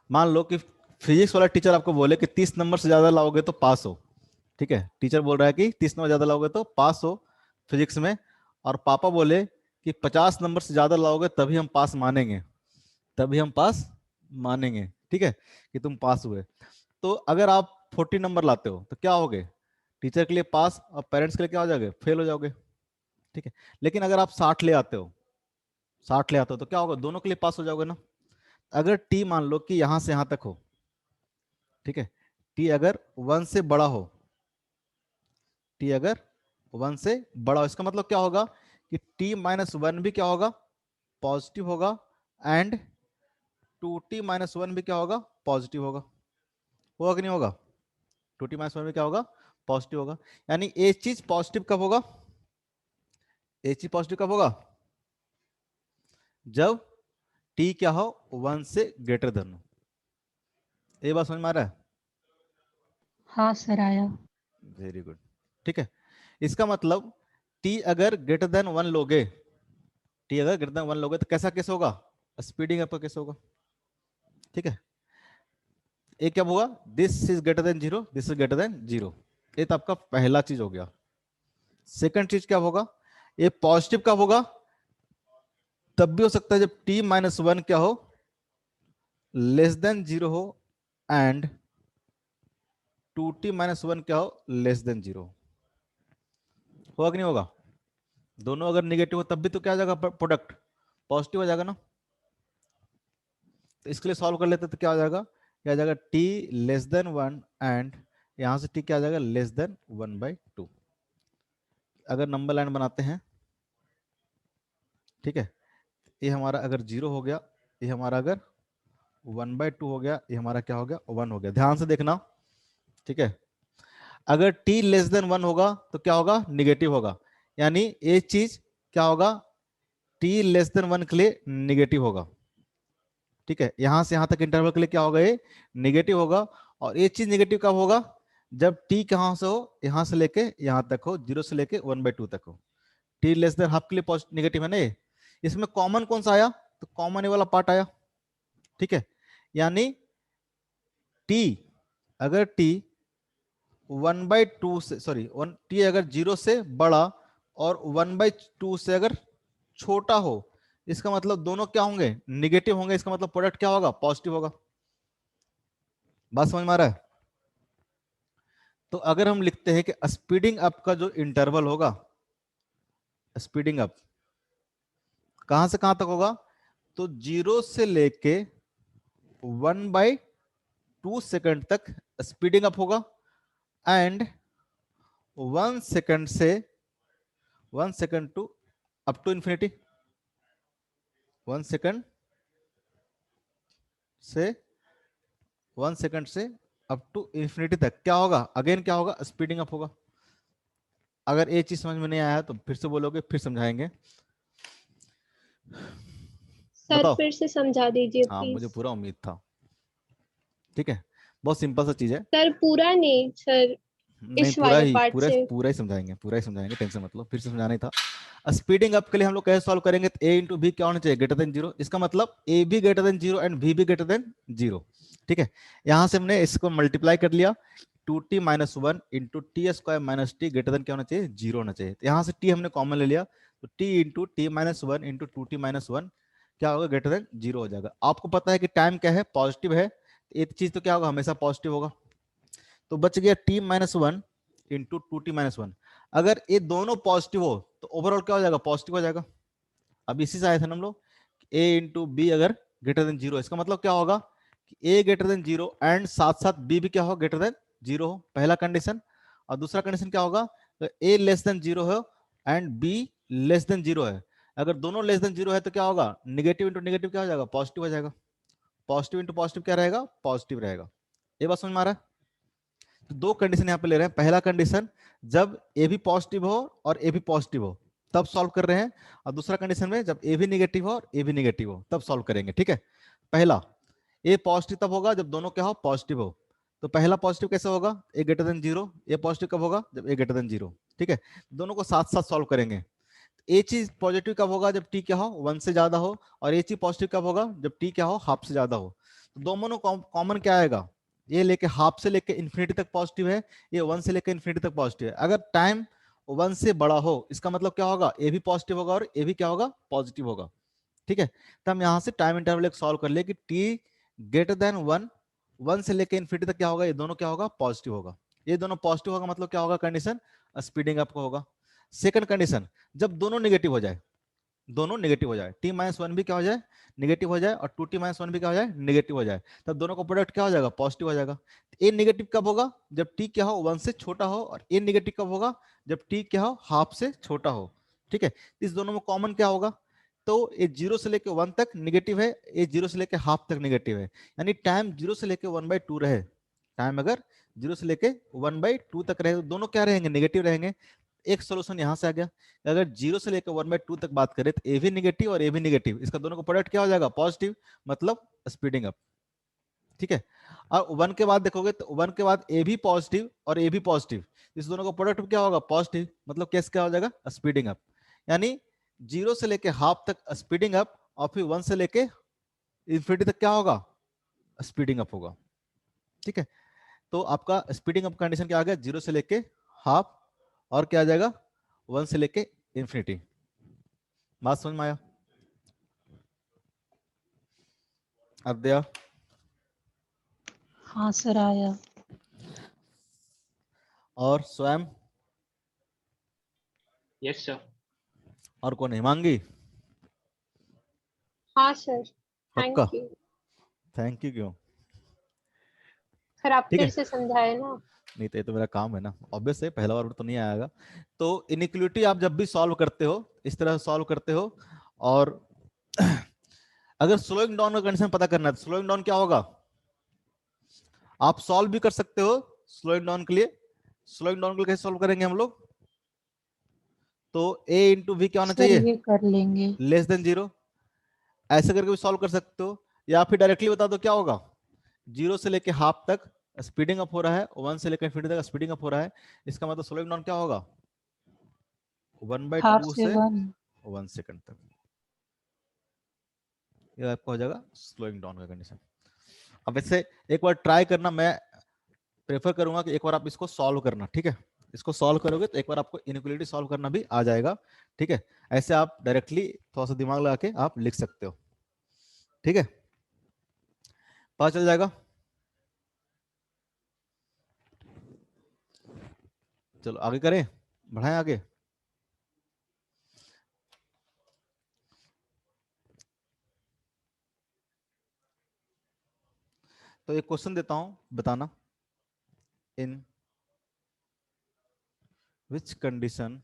मान लो कि फिजिक्स वाला टीचर आपको बोले कि 30 नंबर से ज्यादा लाओगे तो पास हो। ठीक है, टीचर बोल रहा है कि 30 नंबर ज्यादा लाओगे तो पास हो फिजिक्स में, और पापा बोले कि 50 नंबर से ज्यादा लाओगे तभी हम पास मानेंगे, तभी हम पास मानेंगे। ठीक है, कि तुम पास हुए। तो अगर आप 40 नंबर लाते हो तो क्या होगे, टीचर के लिए पास और पेरेंट्स के लिए क्या हो जाओगे, फेल हो जाओगे। ठीक है, लेकिन अगर आप 60 ले आते हो, 60 ले आते हो तो क्या होगा, दोनों के लिए पास हो जाओगे ना। अगर टी मान लो कि यहां से यहां तक हो, ठीक है, टी अगर 1 से बड़ा हो, टी अगर 1 से बड़ा हो, इसका मतलब क्या होगा कि टी माइनस 1 भी क्या होगा, पॉजिटिव होगा, एंड 2t माइनस 1 भी क्या होगा, पॉजिटिव होगा कि नहीं होगा। 2t माइनस 1 भी क्या होगा, पॉजिटिव होगा। यानी एक चीज पॉजिटिव कब होगा, एक चीज पॉजिटिव कब होगा, जब t क्या हो, 1 से ग्रेटर देन हो। ये बात समझ में आ रहा है। हाँ सर आया। Very good. ठीक है, इसका मतलब t अगर ग्रेटर देन 1 लोगे, t अगर ग्रेटर देन 1 लोगे तो कैसा केस होगा, स्पीडिंग अप का केस होगा। ठीक है, ये क्या होगा, this is greater than 0, this is greater than 0। ये तो आपका पहला चीज हो गया। सेकंड चीज क्या होगा, ये पॉजिटिव कब होगा, तब भी हो सकता है जब t माइनस 1 क्या हो, लेस देन 0 हो, एंड 2t माइनस 1 क्या हो, लेस देन 0। होगा कि नहीं होगा। दोनों अगर निगेटिव हो तब भी तो क्या आ जाएगा, प्रोडक्ट पॉजिटिव हो जाएगा ना। तो इसके लिए सॉल्व कर लेते तो क्या आ जाएगा, क्या आ जाएगा, t लेस देन 1 एंड यहां से t क्या आ जाएगा, लेस देन 1/2। अगर नंबर लाइन बनाते हैं, ठीक है, ये हमारा अगर 0 हो गया, ये हमारा अगर 1/2 हो गया, ये हमारा क्या हो गया, 1 हो गया। ध्यान से देखना। ठीक है, अगर t लेस देन 1 होगा तो क्या होगा, निगेटिव होगा। यानी ये चीज क्या होगा, t लेस देन 1 के लिए निगेटिव होगा। ठीक है, यहां से यहां तक इंटरवल के लिए क्या होगा, ये निगेटिव होगा। और ये चीज निगेटिव कब होगा, जब t कहां से हो, यहां से लेके यहां तक हो, 0 से लेके 1/2 तक हो। t लेस देन हाफ के लिए निगेटिव है ना ये। इसमें कॉमन कौन सा आया, तो कॉमन ये वाला पार्ट आया। ठीक है, यानी t अगर t 1/2 से, सॉरी t अगर 0 से बड़ा और 1/2 से अगर छोटा हो, इसका मतलब दोनों क्या होंगे, निगेटिव होंगे। इसका मतलब प्रोडक्ट क्या होगा, पॉजिटिव होगा। बात समझ में आ रहा है। तो अगर हम लिखते हैं कि स्पीडिंग अप का जो इंटरवल होगा, स्पीडिंग अप कहां से कहां तक होगा, तो 0 से लेके 1/2 सेकंड तक स्पीडिंग अप होगा, एंड 1 सेकंड से 1 second to up to infinity, 1 second से 1 सेकंड से अप टू इंफिनिटी तक क्या होगा, अगेन क्या होगा, स्पीडिंग अप होगा। अगर ये चीज समझ में नहीं आया तो फिर से बोलोगे, फिर समझाएंगे। सर बताओ। फिर से समझा दीजिए हाँ, मुझे प्लीज। पूरा उम्मीद था। ठीक है, बहुत सिंपल सा चीज है। सर पूरा नहीं सर, नहीं, इस वाले पार्ट पूरा से। पूरा ही समझाएंगे, पूरा ही समझाएंगे, टेंशन मत लो, फिर से समझाना ही था। स्पीडिंग अप के लिए हम लोग कैसे सॉल्व करेंगे, तो a इंटू बी क्या होना चाहिए, ग्रेटर देन 0। इसका मतलब a भी ग्रेटर देन 0 एंड b भी ग्रेटर देन 0। ठीक है, यहां से हमने इसको मल्टीप्लाई कर लिया, 2t minus 1 into T square minus T greater than क्या होना चाहिए, 0 होना चाहिए। तो यहाँ से t हमने कॉमन ले लिया, तो t into t minus 1 into 2t minus 1 क्या होगा, ग्रेटर देन 0 हो जाएगा। आपको पता है कि टाइम क्या है, पॉजिटिव है, एक चीज तो क्या होगा, हमेशा पॉजिटिव होगा। तो बच गया t minus 1 into 2t minus 1। अगर ये दोनों पॉजिटिव हो तो ओवरऑल क्या हो जाएगा, पॉजिटिव हो जाएगा। अब इसी से आए थे हम लोग, a इंटू बी अगर ग्रेटर देन 0, इसका मतलब क्या होगा कि a ग्रेटर देन 0 एंड साथ साथ b भी क्या हो, ग्रेटर देन 0 हो, पहला कंडीशन। और दूसरा कंडीशन क्या होगा, तो a लेस देन 0 हो एंड b लेस देन 0 है। अगर दोनों लेस देन 0 है तो क्या होगा, निगेटिव इंटू निगेटिव क्या हो जाएगा, पॉजिटिव हो जाएगा। पॉजिटिव इंटू पॉजिटिव क्या रहेगा, पॉजिटिव रहेगा। ये बात समझ में आ रहा है। तो दो कंडीशन यहाँ पे ले रहे हैं। पहला कंडीशन जब ए भी पॉजिटिव हो और ए भी पॉजिटिव हो, तब सॉल्व कर रहे हैं, और दूसरा कंडीशन में जब ए भी निगेटिव हो और ए भी निगेटिव हो तब सॉल्व करेंगे। ठीक है, पहला ए पॉजिटिव तब होगा जब दोनों क्या हो, पॉजिटिव हो। तो पहला पॉजिटिव कैसे होगा, ए ग्रेटर देन जीरो। ए पॉजिटिव कब होगा, जब ए ग्रेटर देन जीरो। ठीक है, दोनों को साथ साथ सॉल्व करेंगे। ए चीज पॉजिटिव कब होगा, जब टी क्या हो, 1 से ज्यादा हो, और ए चीज पॉजिटिव कब होगा, जब टी क्या हो, हाफ से ज्यादा हो। तो दोनों कॉमन क्या आएगा, ये लेके हाफ से लेके इन्फिनिटी तक पॉजिटिव है, ये 1 से लेके इन्फिनिटी तक पॉजिटिव है। अगर टाइम 1 से बड़ा हो इसका मतलब क्या होगा, ए भी पॉजिटिव होगा और ए भी क्या होगा, पॉजिटिव होगा। ठीक है, तो हम यहाँ से टाइम इंटरवल एक सॉल्व कर ले कि टी ग्रेटर देन 1, 1 से लेके इन्फिनिटी तक क्या होगा, ये दोनों क्या होगा, पॉजिटिव होगा। ये दोनों पॉजिटिव होगा मतलब क्या होगा, कंडीशन स्पीडिंग अप का होगा। सेकंड कंडीशन, जब दोनों नेगेटिव हो जाए, दोनों नेगेटिव हो जाए, t-1 भी क्या हो जाए, नेगेटिव हो जाए, और 2t-1 भी क्या हो जाए, नेगेटिव हो जाए, तब दोनों का प्रोडक्ट क्या हो जाएगा, पॉजिटिव हो जाएगा। ए नेगेटिव कब होगा, जब t क्या हो, 1 से छोटा हो, और ए नेगेटिव कब होगा, जब t क्या हो, हाफ से छोटा हो। ठीक है, इस दोनों में कॉमन क्या होगा, तो ये 0 से लेके 1 तक नेगेटिव है, ये 0 से लेके हाफ तक नेगेटिव है, यानी टाइम 0 से लेके 1/2 रहे, टाइम अगर 0 से लेके 1/2 तक रहे तो दोनों क्या रहेंगे, नेगेटिव रहेंगे। एक सोल्यूशन यहां से आ गया, अगर 0 से लेकर 1/2 तक बात करें तो ए भी निगेटिव और ए भी निगेटिव, इसका दोनों का प्रोडक्ट क्या हो जाएगा, पॉजिटिव, मतलब स्पीडिंग अप। ठीक है, और 1 के बाद देखोगे तो 1 के बाद ए भी पॉजिटिव और ए भी पॉजिटिव, इस दोनों का प्रोडक्ट क्या होगा, पॉजिटिव, मतलब केस क्या हो जाएगा, स्पीडिंग अप। यानी 0 से लेके हाफ तक स्पीडिंग अप, और फिर 1 से लेके इन्फिनिटी तक क्या होगा, स्पीडिंग अप होगा। ठीक है, तो आपका स्पीडिंग अप कंडीशन क्या आ गया, 0 से लेके हाफ, और क्या आ जाएगा, 1 से लेके इन्फिनिटी। बात समझ में आया, अद्या? हाँ सर आया। और स्वयं, यस सर। और कौन, हिमांगी? हाँ सर, पक्का? थैंक यू थैंक यू क्यों? सर, आप ठीक फिर है, से समझाए ना। नहीं तो ये तो मेरा काम है ना, ऑब्वियस है, पहला बार तो नहीं आएगा। तो इनइक्वालिटी आप जब भी सॉल्व करते हो इस तरह सॉल्व करते हो, और अगर स्लोइंग डाउन का कंडीशन पता करना है तो स्लोइंग डाउन क्या होगा, आप सॉल्व भी कर सकते हो स्लोइंग डाउन के लिए। स्लोइंग डाउन के लिए कैसे सॉल्व करेंगे हम लोग, तो a इंटू वी क्या होना सर चाहिए, ये कर लेंगे। लेस देन 0, ऐसे करके भी सॉल्व कर सकते हो, या फिर डायरेक्टली बता दो क्या होगा, 0 से लेके हाफ तक स्पीडिंग अप हो रहा है, 1 से लेकर इन्फिनिटी तक स्पीडिंग अप हो रहा है, इसका मतलब स्लोइंग डाउन क्या होगा, 1/2 हाफ से से 1। 1 सेकंड तक, ये आपका हो जाएगा स्लोइंग डाउन का कंडीशन। अब इससे एक बार ट्राई करना, मैं प्रेफर करूंगा कि एक बार आप इसको सॉल्व करना। ठीक है, इसको सॉल्व करोगे तो एक बार आपको इनइक्वालिटी सॉल्व करना भी आ जाएगा। ठीक है, ऐसे आप डायरेक्टली थोड़ा सा दिमाग लगा के आप लिख सकते हो। ठीक है, पता चल जाएगा। चलो आगे करें, बढ़ाएं आगे। तो एक क्वेश्चन देता हूं, बताना, in which condition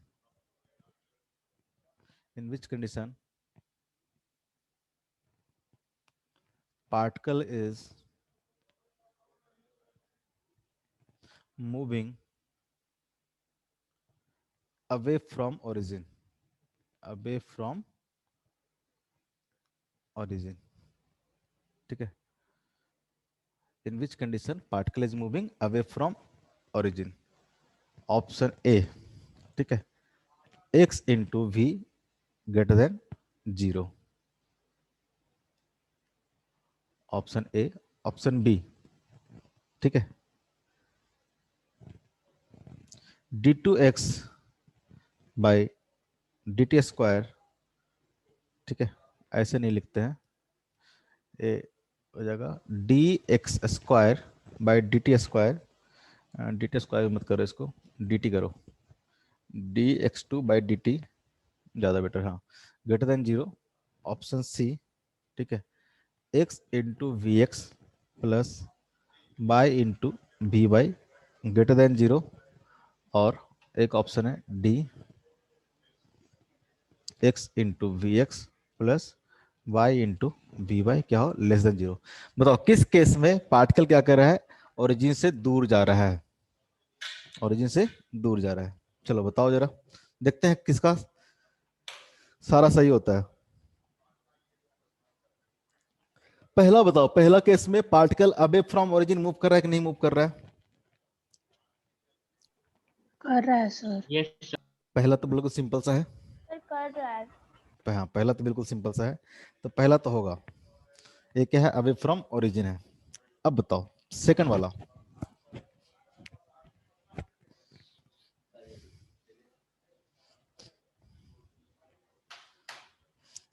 particle is moving away from origin, ठीक है, in which condition particle is moving away from origin, option a, ठीक है, x into v greater than 0, option a, option b, ठीक है, d2x बाई dt स्क्वायर, ठीक है, ऐसे नहीं लिखते हैं, ये हो जाएगा dx square by dt square, dt square मत करो, इसको dt करो, dx2 बाई dt ज़्यादा बेटर, हाँ, ग्रेटर देन 0, ऑप्शन सी, ठीक है, x into v x plus by into v by greater than 0, और एक ऑप्शन है d, x into v x plus y into v y क्या हो, लेस देन 0। बताओ किस केस में पार्टिकल क्या कर रहा है, ओरिजिन से दूर जा रहा है, ओरिजिन से दूर जा रहा है। चलो बताओ जरा, देखते हैं किसका सारा सही होता है। पहला बताओ, पहला केस में particle away from origin move कर रहा है कि नहीं मूव कर रहा है? कर रहा है सर। Yes sir. पहला तो बिल्कुल सिंपल सा है। सर कर रहा है। हाँ, पहला तो बिल्कुल सिंपल सा है, तो पहला तो होगा। ये क्या है? अवे फ्रॉम ओरिजिन है। अब बताओ सेकंड वाला।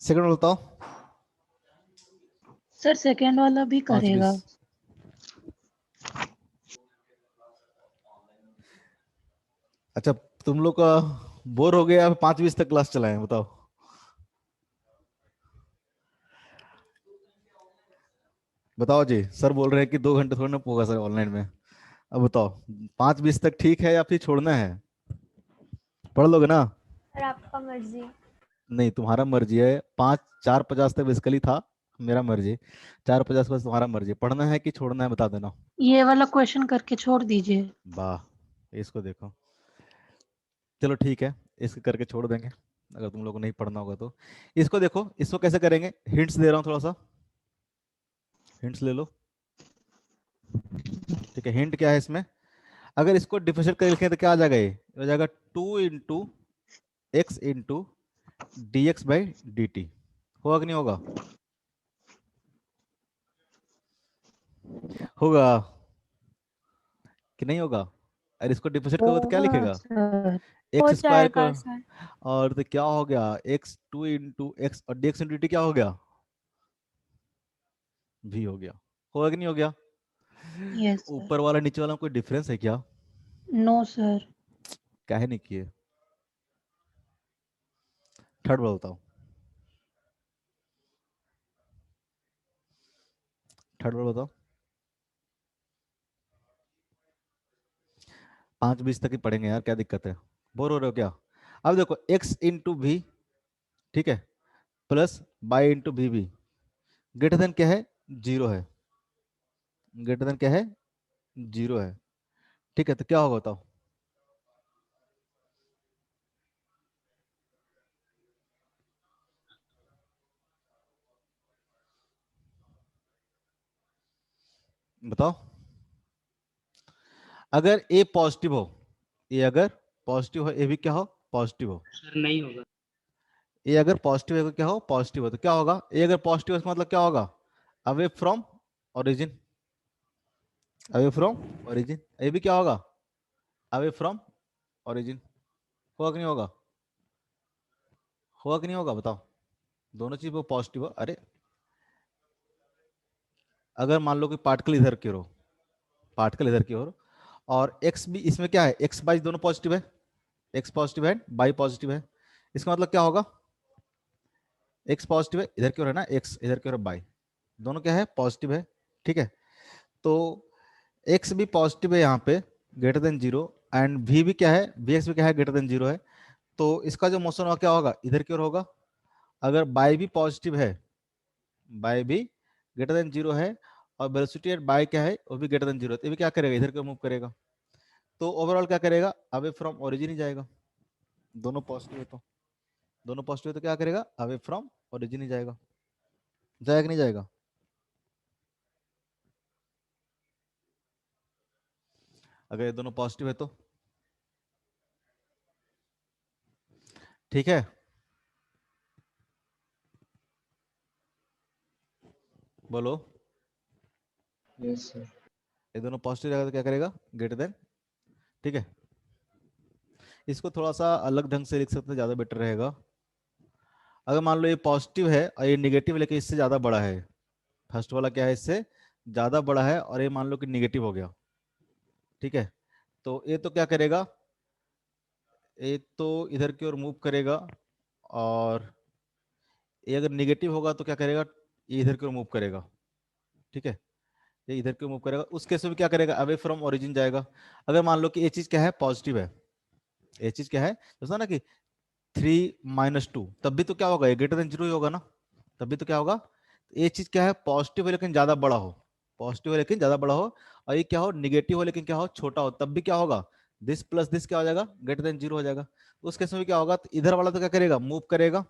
सेकंड वाला बताओ। सर सेकेंड वाला भी 5 करेगा। 20। अच्छा, तुम लोग का बोर हो गया? 5 20 तक क्लास चलाएं? बताओ। बताओ जी, सर बोल रहे हैं कि 2 घंटे थोड़ा ना होगा सर ऑनलाइन में। अब बताओ 5 20 तक ठीक है या फिर छोड़ना है? पढ़ लोगे ना? सर आपका मर्जी। नहीं, तुम्हारा मर्जी है। 5 4 50 तक बेसिकली था, मेरा मर्जी। 4 50 बस तुम्हारा मर्जी, पढ़ना है कि छोड़ना है बता देना। ये वाला क्वेश्चन करके छोड़ दीजिए। वाह, इसको देखो। चलो ठीक है, इसको करके छोड़ देंगे अगर तुम लोग को नहीं पढ़ना होगा तो। इसको देखो, इसको कैसे करेंगे? हिंट्स दे रहा हूँ थोड़ा सा, हिंट्स ले लो। ठीक है, हिंट क्या है इसमें? अगर इसको डिफरेंशिएट करके लिखें तो क्या आ जाएगा? ये हो जाएगा 2 × x × dx/dt। होगा कि नहीं होगा? होगा कि नहीं होगा? अरे इसको डिफरेंशिएट करोगे तो क्या होगा लिखेगा? सर। हो एक्स स्क्वायर का, जाएगा सर। और तो क्या हो गया? x 2 × x और dx/dt क्या हो गया? v हो गया। होगा कि नहीं हो गया? Yes sir. ऊपर वाला नीचे वाला में कोई डिफरेंस है क्या? No sir. काहे नहीं किए? थर्ड वाला बताओ, थर्ड वाला बताओ। 5 20 तक ही पढ़ेंगे यार, क्या दिक्कत है? बोर हो रहे हो क्या? अब देखो x × v, ठीक है, plus by × v b, greater than क्या है? 0 है। ग्रेटर देन क्या है? 0 है। ठीक है, तो क्या होगा बताओ? बताओ। अगर ए पॉजिटिव हो, ए अगर पॉजिटिव हो, ए भी क्या हो? पॉजिटिव हो। सर नहीं होगा। ए अगर पॉजिटिव है तो क्या हो? पॉजिटिव हो, तो क्या होगा? ए अगर पॉजिटिव है इसका मतलब क्या होगा? Away from origin. Away from origin, ये भी क्या होगा? Away from origin. होगा कि नहीं होगा? होगा कि नहीं होगा बताओ? दोनों चीज वो पॉजिटिव हो। अरे अगर मान लो कि पार्टिकल इधर की ओर हो, पार्टिकल इधर की ओर, और एक्स भी इसमें क्या है? एक्स बाई दोनों पॉजिटिव है, एक्स पॉजिटिव है, बाई पॉजिटिव है। इसका मतलब क्या होगा? एक्स पॉजिटिव है इधर की ओर है ना, एक्स इधर की ओर बाई, दोनों क्या है? पॉजिटिव है। ठीक है, तो एक्स भी पॉजिटिव है यहाँ पे, ग्रेटर देन 0, एंड वी भी क्या है? वी एक्स भी क्या है? ग्रेटर देन 0 है। तो इसका जो मोशन होगा क्या होगा? इधर की ओर होगा। अगर बाई भी पॉजिटिव है, बाई भी ग्रेटर देन 0 है, और वेलोसिटी एट बाई क्या है? वो भी ग्रेटर देन 0 है, तो ये भी क्या करेगा? इधर की ओर मूव करेगा। तो ओवरऑल क्या करेगा? अवे फ्रॉम ओरिजिन ही जाएगा। दोनों पॉजिटिव है तो, दोनों पॉजिटिव है तो क्या करेगा? अवे फ्रॉम ओरिजिन ही जाएगा। जाएगा कि नहीं जाएगा? अगर ये दोनों पॉजिटिव है तो ठीक है। बोलो। Yes sir. ये दोनों पॉजिटिव रहेगा तो क्या करेगा? Greater than. ठीक है, इसको थोड़ा सा अलग ढंग से लिख सकते हैं, ज़्यादा बेटर रहेगा। अगर मान लो ये पॉजिटिव है और ये निगेटिव है, लेकिन इससे ज़्यादा बड़ा है, फर्स्ट वाला क्या है? इससे ज़्यादा बड़ा है, और ये मान लो कि निगेटिव हो गया। ठीक है, तो ये तो क्या करेगा? ये तो इधर की ओर मूव करेगा, और ये अगर निगेटिव होगा तो क्या करेगा? ये इधर की ओर मूव करेगा। ठीक है, ये इधर की ओर मूव करेगा। उस केस में भी क्या करेगा? अवे फ्रॉम ओरिजिन जाएगा। अगर मान लो कि ये चीज़ क्या है? पॉजिटिव है, ये चीज़ क्या है? तो ना कि 3 - 2, तब भी तो क्या होगा? ये ग्रेटर देन 0 ही होगा ना, तब भी तो क्या होगा? ये चीज क्या है? पॉजिटिव है लेकिन ज्यादा बड़ा हो, पॉजिटिव है लेकिन ज्यादा बड़ा हो, और ये क्या हो? निगेटिव हो लेकिन क्या हो? छोटा हो, तब भी क्या होगा? दिस प्लस दिस क्या हो जाएगा? ग्रेटर देन 0 हो जाएगा। उस केस में भी क्या होगा? तो इधर वाला तो क्या करेगा? मूव करेगा,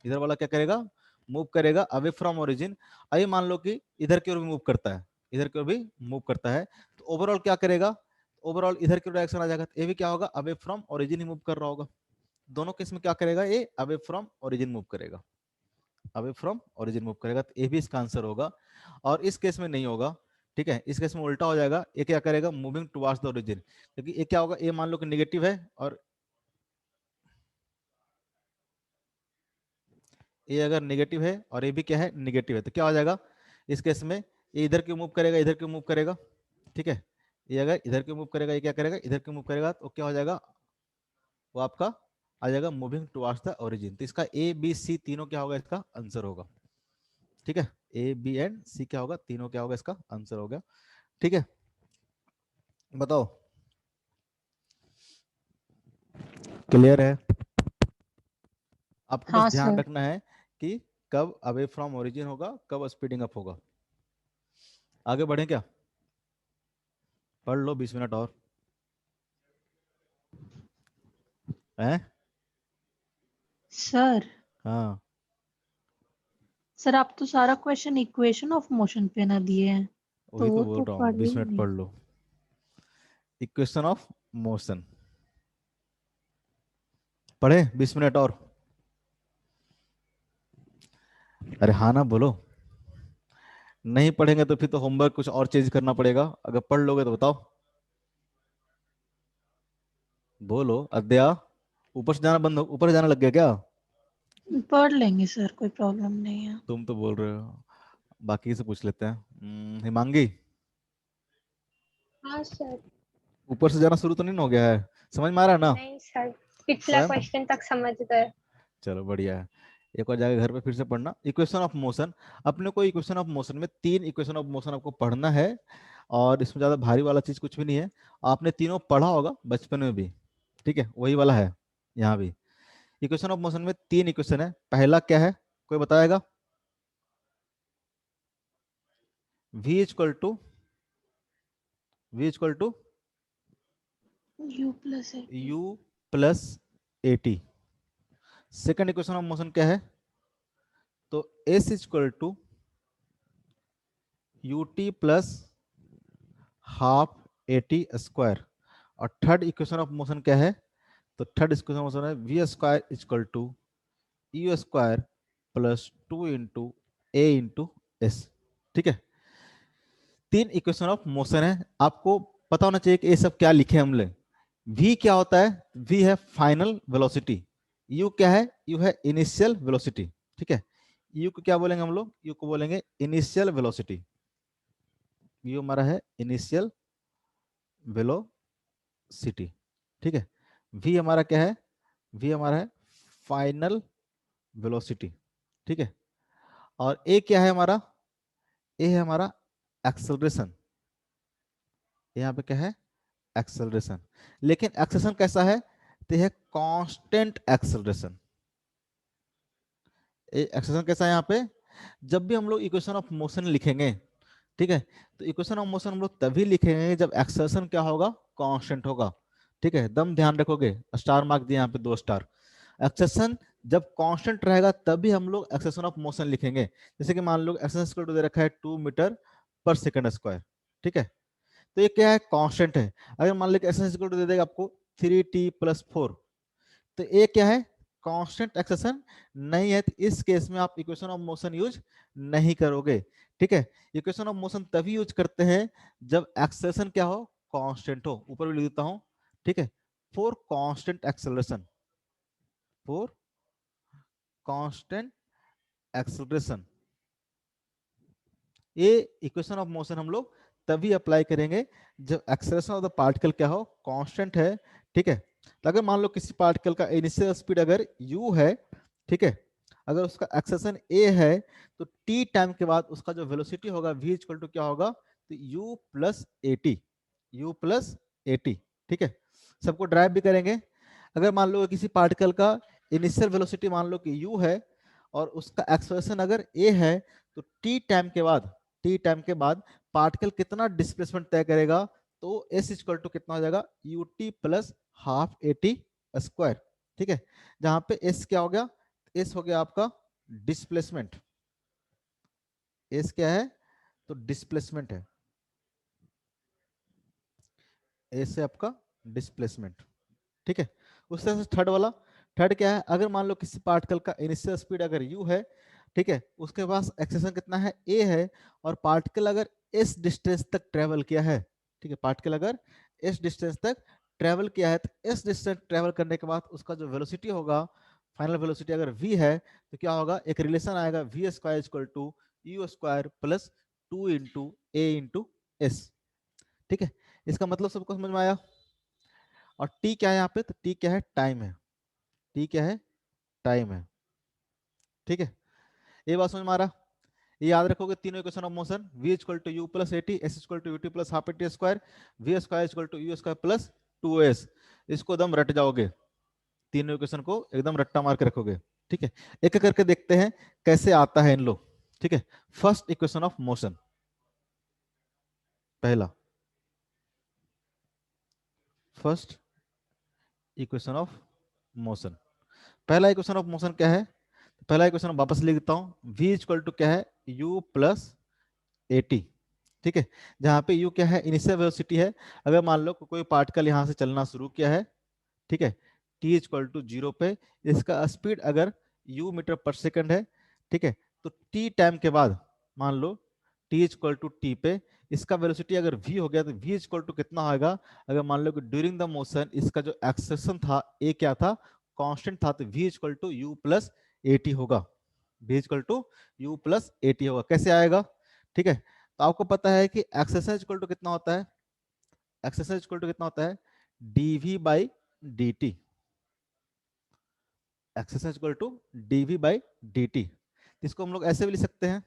इधर वाला क्या करेगा, मूव करेगा अवे फ्रॉम ओरिजिन। अभी मान लो कि इधर की ओर भी मूव करता है, इधर की ओर भी मूव करता है, तो ओवरऑल क्या करेगा, ओवरऑल इधर की डायरेक्शन आ जाएगा, तो ये भी क्या होगा, away from origin he move कर रहा होगा। दोनों केस में क्या करेगा, ये अवे फ्रॉम ओरिजिन मूव करेगा, अवे फ्रॉम ओरिजिन मूव करेगा, तो ये भी इसका आंसर होगा। और इस केस में नहीं होगा, ठीक है, इस केस में उल्टा हो जाएगा, ये क्या करेगा, मूविंग टुवर्ड्स द ओरिजिन, क्योंकि ये क्या होगा, ये मान लो कि नेगेटिव है और ये अगर नेगेटिव है और ये भी क्या है, नेगेटिव है, तो क्या हो जाएगा इस केस में, ये इधर क्यों मूव करेगा, इधर क्यों मूव करेगा, ठीक है, ये अगर इधर क्यों मूव करेगा, ये क्या करेगा, इधर क्यों मूव करेगा, तो क्या हो जाएगा, वो आपका आ जाएगा मूविंग टुवर्ड्स द ओरिजिन। तो इसका ए बी सी तीनों क्या होगा, इसका आंसर होगा, ठीक है, ए बी एंड सी क्या होगा, तीनों क्या होगा, इसका आंसर हो गया, ठीक है। बताओ, क्लियर है? आपको बस हाँ ध्यान सर। रखना है कि कब अवे फ्रॉम ओरिजिन होगा, कब स्पीडिंग अप होगा। आगे बढ़े क्या, पढ़ लो 20 मिनट और हैं। सर हाँ सर आप तो सारा क्वेश्चन इक्वेशन ऑफ मोशन पे ना दिए हैं, तो वही तो वो बोल तो रहा हूँ, पढ़ 20 मिनट लेंगे। पढ़ लो, इक्वेशन ऑफ मोशन पढ़े 20 मिनट और। अरे हाँ ना बोलो, नहीं पढ़ेंगे तो फिर तो होमवर्क कुछ और चेंज करना पड़ेगा, अगर पढ़ लोगे तो बताओ, बोलो अद्या, ऊपर से जाना बंद हो, ऊपर से जाना लग गया क्या, पढ़ लेंगे सर, कोई प्रॉब्लम नहीं है। तुम तो बोल रहे हो, बाकी से पूछ लेते हैं। हिमांगी, हाँ सर। ऊपर से जाना शुरू तो नहीं हो गया है, समझ में आ रहा है ना नहीं सर, पिछला स्वयं, क्वेश्चन तक समझ गए। चलो बढ़िया है, एक और जाके घर पे फिर से पढ़ना इक्वेशन ऑफ मोशन। अपने को इक्वेशन ऑफ मोशन में 3 इक्वेशन ऑफ मोशन आपको पढ़ना है, और इसमें ज्यादा भारी वाला चीज कुछ भी नहीं है, आपने तीनों पढ़ा होगा बचपन में भी, ठीक है, वही वाला है यहाँ भी। इक्वेशन ऑफ मोशन में 3 इक्वेशन है, पहला क्या है, कोई बताएगा, v equal to u plus a u plus A t. Second equation of motion क्या है, तो s equal to u t plus half a t square. और थर्ड इक्वेशन ऑफ मोशन क्या है, तो थर्ड इक्वेशन ऑफ मोशन है v square equal to u square plus 2 into a into s, ठीक है। 3 इक्वेशन ऑफ मोशन है, आपको पता होना चाहिए कि ये सब क्या लिखे हमने। v क्या होता है, v है फाइनल वेलोसिटी, u क्या है, u है इनिशियल वेलोसिटी, ठीक है। u को क्या बोलेंगे हम लोग, u को बोलेंगे इनिशियल वेलोसिटी, u हमारा है इनिशियल वेलोसिटी, ठीक है। v हमारा क्या है, v हमारा है फाइनल वेलोसिटी, ठीक है। और a क्या है हमारा, a है हमारा एक्सेलरेशन, यहाँ पे क्या है, एक्सेलरेशन। लेकिन एक्सेलरेशन कैसा है, तो है कांस्टेंट एक्सेलरेशन। एक्सेलरेशन कैसा है यहाँ पे, जब भी हम लोग इक्वेशन ऑफ मोशन लिखेंगे, ठीक है, तो इक्वेशन ऑफ मोशन हम लोग तभी लिखेंगे जब एक्सेलरेशन क्या होगा, कांस्टेंट होगा, ठीक है, एकदम ध्यान रखोगे, स्टार मार्क दिए यहाँ पे 2 स्टार। एक्सेलरेशन जब कांस्टेंट रहेगा तभी हम लोग एक्सेलरेशन ऑफ मोशन लिखेंगे। जैसे कि मान लो एक्सेलरेशन दे रखा है 2 मीटर पर सेकंड स्क्वायर, ठीक है, तो ये क्या है, कांस्टेंट है। अगर मान लो एक्सेलरेशन दे देगा आपको 3t+4, तो ये क्या है, कांस्टेंट एक्सेलरेशन नहीं है, तो इस केस में आप इक्वेशन ऑफ मोशन यूज नहीं करोगे, ठीक है। इक्वेशन ऑफ मोशन तभी यूज करते हैं जब एक्सेलरेशन क्या हो, कांस्टेंट हो। ऊपर भी लिख देता हूं, ठीक है, for constant acceleration, for constant acceleration, ये इक्वेशन ऑफ मोशन हम लोग तभी अप्लाई करेंगे जब एक्सेलरेशन ऑफ द पार्टिकल क्या हो, कांस्टेंट है, ठीक है। तो अगर मान लो किसी पार्टिकल का इनिशियल स्पीड अगर u है, ठीक है, अगर उसका एक्सेलरेशन a है, तो t टाइम के बाद उसका जो वेलोसिटी होगा v इक्वल टू क्या होगा, तो u प्लस ए टी, ठीक है। सबको ड्राइव भी करेंगे। अगर मान लो किसी पार्टिकल का इनिशियल वेलोसिटी मान लो कि u है और उसका एक्सेलरेशन अगर a है, तो t टाइम के बाद पार्टिकल कितना डिस्प्लेसमेंट तय करेगा, तो s इक्वल टू कितना हो जाएगा, ut plus half a t square, ठीक है। जहां पे s क्या हो गया, एस हो गया आपका डिस्प्लेसमेंट। एस क्या है? तो डिस्प्लेसमेंट है। एस है आपका डिस्प्लेसमेंट। ठीक है। उस तरह से थर्ड वाला, थर्ड क्या है? अगर मान लो किसी पार्टिकल का इनिशियल स्पीड अगर u है, ठीक है, उसके पास एक्सेलरेशन कितना है? a है, और पार्टिकल अगर s डिस्टेंस तक ट्रेवल किया है, ठीक है, पार्टिकल अगर s डिस्टेंस तक ट्रेवल किया है, तो s डिस्टेंस ट्रेवल करने के बाद उसका जो वेलोसिटी होगा, फाइनल वेलोसिटी अगर v है, तो क्या होगा? एक रिलेशन आएगा v square equal to u square plus 2 into a into s. ठीक है, इसका मतलब सबको समझ में आया? और t क्या है यहाँ पे? तो t क्या है? टाइम है। t क्या है? टाइम है। ठीक है, ये बात समझ में आ रहा? ये याद रखोगे तीनों equation of motion, v equal to u plus a t, s equal to u t plus half a t square, v square equal to u square plus 2s। इसको एकदम रट जाओगे, तीनों इक्वेशन को एकदम रट्टा मार के रखोगे। ठीक है, एक एक करके देखते हैं कैसे आता है इन लोग। ठीक है, फर्स्ट इक्वेशन ऑफ मोशन, पहला फर्स्ट इक्वेशन ऑफ मोशन, पहला इक्वेशन ऑफ मोशन क्या है? पहला इक्वेशन वापस लिख देता हूं, v इक्वल टू क्या है? u plus a t. ठीक है, जहां पे u क्या है? इनिशियल वेलोसिटी है। अगर मान लो कोई पार्टिकल यहां से चलना शुरू किया है, ठीक है, t इक्वल टू 0 पे, इसका स्पीड अगर u मीटर पर सेकंड है, ठीक है, तो t टाइम के बाद मान लो t इक्वल टू t पे इसका वेलोसिटी अगर v हो गया, तो v इक्वल टू कितना होगा? अगर मान लो कि ड्यूरिंग द मोशन इसका जो एक्सेलरेशन था a क्या था? कांस्टेंट था, तो v equal to u plus a t होगा। v equal to u plus a t होगा। कैसे आएगा? ठीक है, तो आपको पता है कि एक्सेलरेशन इक्वल टू कितना होता है? एक्सेलरेशन इक्वल टू कितना होता है? dv by dt। Acceleration equal to dv by dt। इसको हम लोग ऐसे भी लिख सकते हैं,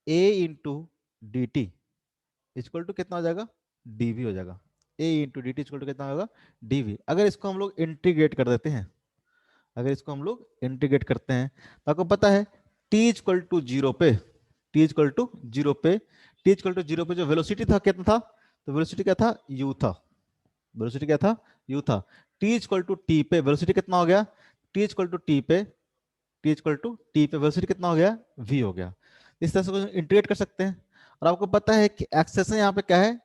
a into d t equal to कितना हो जाएगा? dv हो जाएगा। a into d t equal to कितना होगा? dv। अगर इसको हम लोग इंटीग्रेट कर देते हैं, अगर इसको हम लोग इंटीग्रेट करते हैं, तो आपको पता है t इक्वल टू 0 पे, t इक्वल टू 0 पे, t इक्वल टू 0 पे जो वेलोसिटी था कितना था? तो वेलोसिटी क्या था? u था। वेलोसिटी क्या था? u था। t इक्वल टू t पे वेलोसिटी कितना हो गया? t इक्वल टू t पे, t इक्वल टू t पे वेलोसिटी कितना हो गया? v हो गया। इस तरह से इंटीग्रेट कर सकते हैं। और आपको पता है कि एक्सेशन यहाँ पे क्या है?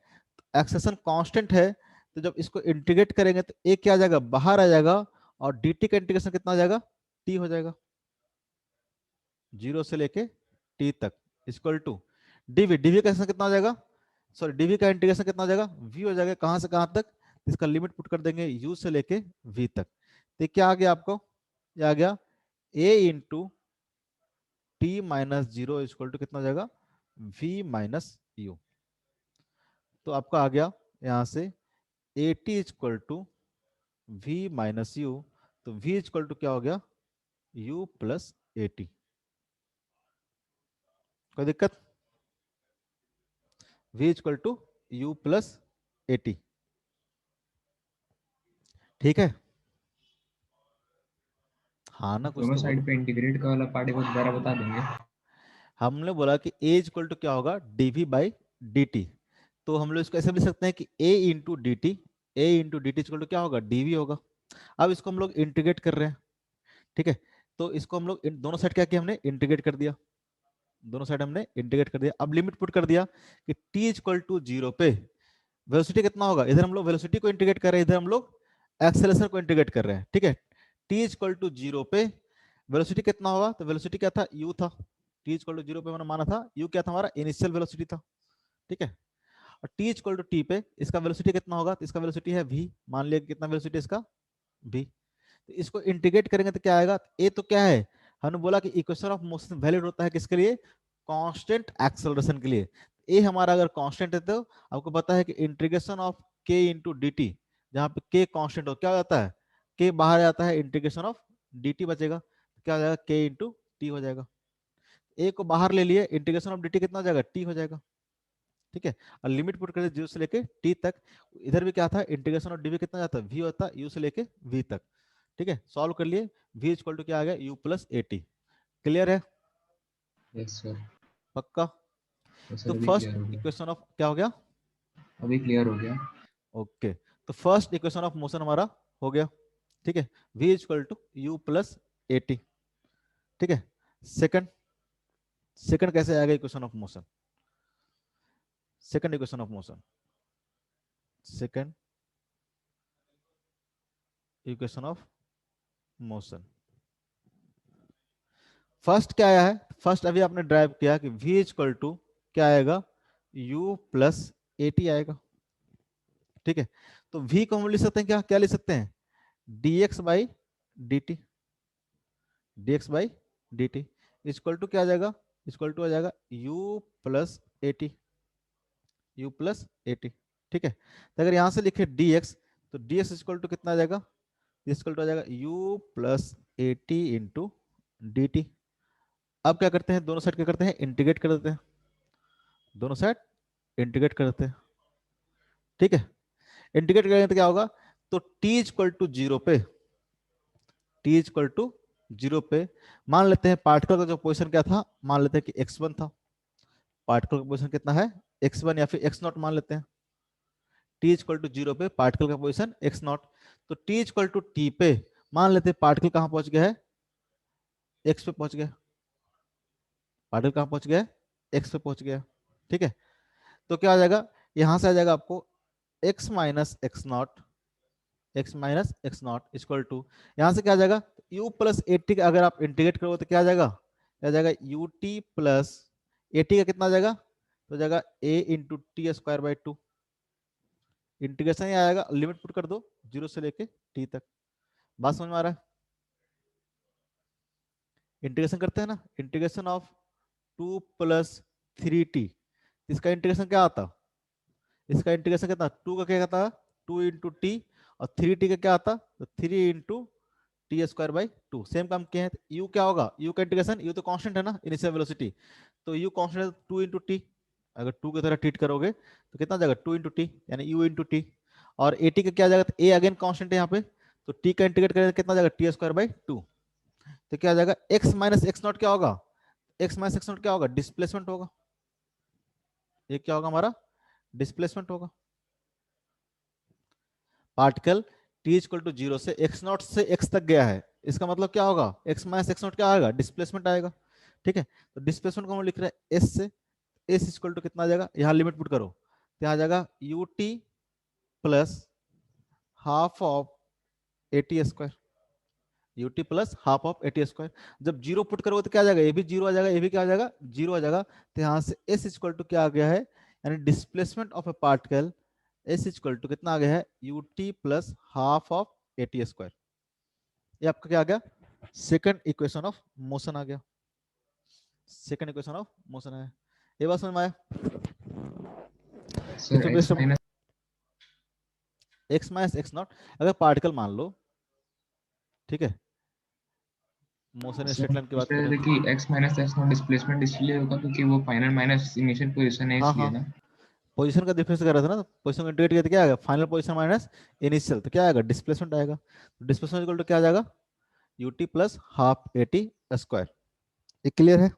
एक्सेशन कांस्टेंट है, तो जब इसको इंटीग्रेट करेंगे तो a क्या आ जाएगा? बाहर आ जाएगा, और dt का इंटीग्रेशन कितना हो जाएगा? t हो जाएगा, 0 से लेके t तक इक्वल टू dv। dv का कितना हो जाएगा? सॉरी, dv का इंटीग्रेशन कितना हो जाएगा? v हो जाएगा। कहां से कहां तक? इसका लिमिट पुट कर देंगे u से लेके v तक। तो क्या आ गया आपको? ये आ गया a into t minus 0 equal to कितना हो जाएगा? v minus u. तो आपका आ गया यहां से a t equal to v minus u. तो v इक्वल टू क्या हो गया? u प्लस ए टी। कोई दिक्कत? v equal to u plus A t. ठीक है, हाँ ना, कुछ दोनों तो साइड बोलो। पे इंटीग्रेट का वाला पार्ट एक बार दोबारा बता देंगे। हमने बोला कि a इक्वल टू क्या होगा? dv by dt। तो हम लोग इसको ऐसे भी लिख सकते हैं कि a into d t, a into d t equal to क्या होगा? dv होगा। अब इसको हम लोग इंटीग्रेट कर रहे हैं। ठीक है, तो इसको हम लोग दोनों साइड क्या किया? हमने इंटीग्रेट कर दिया, दोनों साइड हमने इंटीग्रेट कर दिया। अब लिमिट पुट कर दिया कि t इक्वल टू 0 पे वेलोसिटी कितना होगा? इधर हम लोग वेलोसिटी को इंटीग्रेट कर रहे हैं, इधर हम लोग एक्सेलरेशन को इंटीग्रेट कर रहे हैं। ठीक है, t इक्वल टू 0 पे वेलोसिटी कितना होगा? तो वेलोसिटी क्या था? u था। t इक्वल टू 0 पे मैंने माना था u क्या था? हमारा इनिशियल वेलोसिटी था। ठीक है, और t इक्वल टू t पे इसका वेलोसिटी कितना होगा? तो इसका वेलोसिटी है v। मान लिया कितना वेलोसिटी इसका? v। तो इसको इंटीग्रेट करेंगे तो क्या आएगा? ए तो क्या है? हमने बोला कि इक्वेशन ऑफ मोशन वैलिड होता है किसके लिए? कांस्टेंट एक्सेलरेशन के लिए। ए हमारा अगर कांस्टेंट है, तो आपको पता है कि इंटीग्रेशन ऑफ के इंटू डी टी, जहां पे के कांस्टेंट हो, क्या हो जाता है? के बाहर जाता है, इंटीग्रेशन ऑफ डी टी बचेगा, तो क्या हो जाएगा? के इंटू टी हो जाएगा। ए को बाहर ले लिए, इंटीग्रेशन ऑफ डी टी कितना हो जाएगा? टी हो जाएगा। ठीक है, और लिमिट पुट कर 0 से लेके टी तक। इधर भी क्या था? इंटीग्रेशन ऑफ डीवी कितना जाता है? वी होता है, यू से लेके वी तक। ठीक है, सॉल्व कर लिए, v इक्वल टू क्या आ गया? u प्लस ए टी। क्लियर है? Yes sir. पक्का? तो तो सर अभी फर्स्ट क्लियर हो गया, इक्वेशन ऑफ क्या हो गया? अभी क्लियर हो गया। ओके, तो फर्स्ट इक्वेशन ऑफ मोशन हमारा हो गया। ठीक है, v equal to u plus a t. ठीक है, सेकंड सेकंड कैसे आएगा equation of motion? Second equation of motion, second equation of motion, first क्या आया है? फर्स्ट अभी आपने ड्राइव किया कि v इक्वल टू क्या आएगा, u प्लस एटी आएगा। ठीक है, तो v को हम लिख सकते हैं क्या, क्या लिख सकते हैं, dx by d t, dx by d t equal to क्या आ जाएगा, इक्वल टू आ जाएगा u plus a t, u plus a t. ठीक है, तो अगर यहां से लिखे dx, तो dx इक्वल टू कितना आ जाएगा, इक्वल टू आ जाएगा u plus eighty into d T. अब क्या करते हैं, दोनों साइड क्या करते हैं, इंटीग्रेट कर देते हैं, दोनों साइड इंटीग्रेट कर देते हैं। ठीक है, इंटीग्रेट करेंगे तो क्या होगा, तो t इक्वल टू जीरो पे, t इक्वल टू जीरो पे मान लेते हैं पार्टिकल का जो पोजीशन क्या था, मान लेते हैं कि x1 था, पार्टिकल का पोजीशन कितना है, x1 या फिर x0 मान लेते हैं। t इक्वल टू जीरो पे पार्टिकल का पोजीशन x0, तो t इक्वल टू t पे मान लेते हैं पार्टिकल कहां पहुंच गया है, x पे पहुंच गया, पार्टिकल कहां पहुंच गया है, x पे पहुंच गया। ठीक है, तो क्या आ जाएगा, यहां से आ जाएगा आपको x minus x naught, x minus x naught equal to, यहां से क्या आ जाएगा, u प्लस एटी का अगर आप इंटीग्रेट करोगे तो क्या आ जाएगा, क्या आ जाएगा, u t प्लस एटी का कितना आ जाएगा, तो आ जाएगा a into T square by two. Integration ही आएगा, लिमिट पुट कर दो जीरो से लेके t तक। बात समझ में आ रहा है? इंटीग्रेशन करते हैं ना, integration of two plus three T, इसका इंटीग्रेशन क्या आता, इसका इंटीग्रेशन कितना, टू का क्या आता, टू इंटू टी, और थ्री टी का क्या आता, तो three into T square by to. Same काम किए हैं, तो यू क्या होगा, यू का इंटीग्रेशन, यू तो कांस्टेंट है ना, इनिशियल वेलोसिटी, तो यू कांस्टेंट है, टू इंटू टी, अगर टू की तरह ट्रीट करोगे तो कितना जाएगा, टू इंटू टी यानी यू इंटू टी, और ए टी का क्या जाएगा, तो ए अगेन कांस्टेंट है यहाँ पे, तो टी का इंटीग्रेट करेंगे कितना जाएगा, टी स्क्वायर बाई टू। तो क्या जाएगा, एक्स माइनस एक्स नॉट क्या होगा, एक्स माइनस एक्स नॉट क्या होगा, डिस्प्लेसमेंट होगा, ये क्या होगा हमारा, डिस्प्लेसमेंट होगा। Particle t equal to zero से x नॉट से x तक गया है, इसका मतलब क्या होगा, x माइनस एक्स नॉट क्या आएगा, डिस्प्लेसमेंट आएगा। ठीक है, तो डिस्प्लेसमेंट को हम लिख रहे हैं s से, s इक्वल टू कितना आ जाएगा, यहाँ लिमिट पुट करो, तो यहाँ आ जाएगा ut plus half of a t square, ut plus half of a t square. जब जीरो पुट करोगे तो क्या आ जाएगा, ये भी जीरो आ जाएगा, ये भी क्या आ जाएगा, जीरो आ जाएगा। तो यहाँ से s इक्वल टू क्या आ गया है, यानी displacement of a particle s equal to कितना आ गया है, ut plus half of a t square. ये आपका क्या आ गया, सेकंड इक्वेशन ऑफ मोशन आ गया, सेकंड इक्वेशन ऑफ मोशन है। ये बात समझ में आया? Sir x minus x minus x not, अगर पार्टिकल मान लो, ठीक है, मोशन स्ट्रेट लाइन की बात करें तो, कि x minus x not displacement इसलिए होगा क्योंकि वो फाइनल माइनस इनिशियल पोजीशन है हाँ इसलिए हाँ, ना। पोजीशन का डिफरेंस कर रहा था ना, तो पोजीशन को इंटीग्रेट किया तो क्या आएगा, फाइनल पोजीशन माइनस इनिशियल, तो क्या आएगा, डिस्प्लेसमेंट आएगा। तो डिस्प्लेसमेंट इक्वल टू क्या आ जाएगा, ut plus half a t square. ये क्लियर है?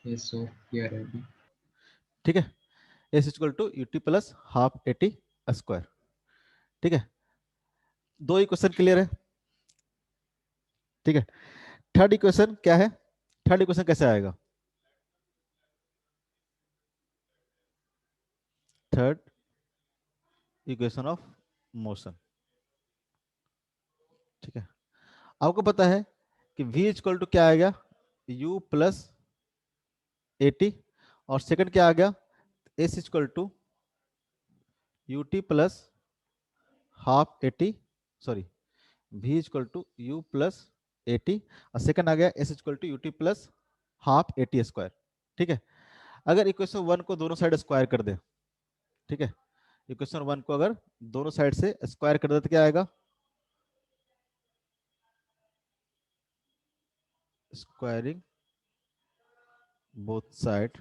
यस सर, क्लियर है अभी। ठीक है, s equal to ut plus half a t square. ठीक है, दो इक्वेशन क्लियर है। ठीक है, थर्ड इक्वेशन क्या है, थर्ड इक्वेशन कैसे आएगा, थर्ड इक्वेशन ऑफ मोशन। ठीक है, आपको पता है कि v इक्वल टू क्या आएगा, u प्लस एटी, और सेकंड क्या आ गया, s equal to ut plus half a t, sorry v equal to u plus a t, और सेकंड आ गया s equal to ut plus half a t square. ठीक है, अगर इक्वेशन वन को दोनों साइड स्क्वायर कर दे, ठीक है, इक्वेशन वन को अगर दोनों साइड से स्क्वायर कर दे तो क्या आएगा, स्क्वायरिंग बोथ साइड,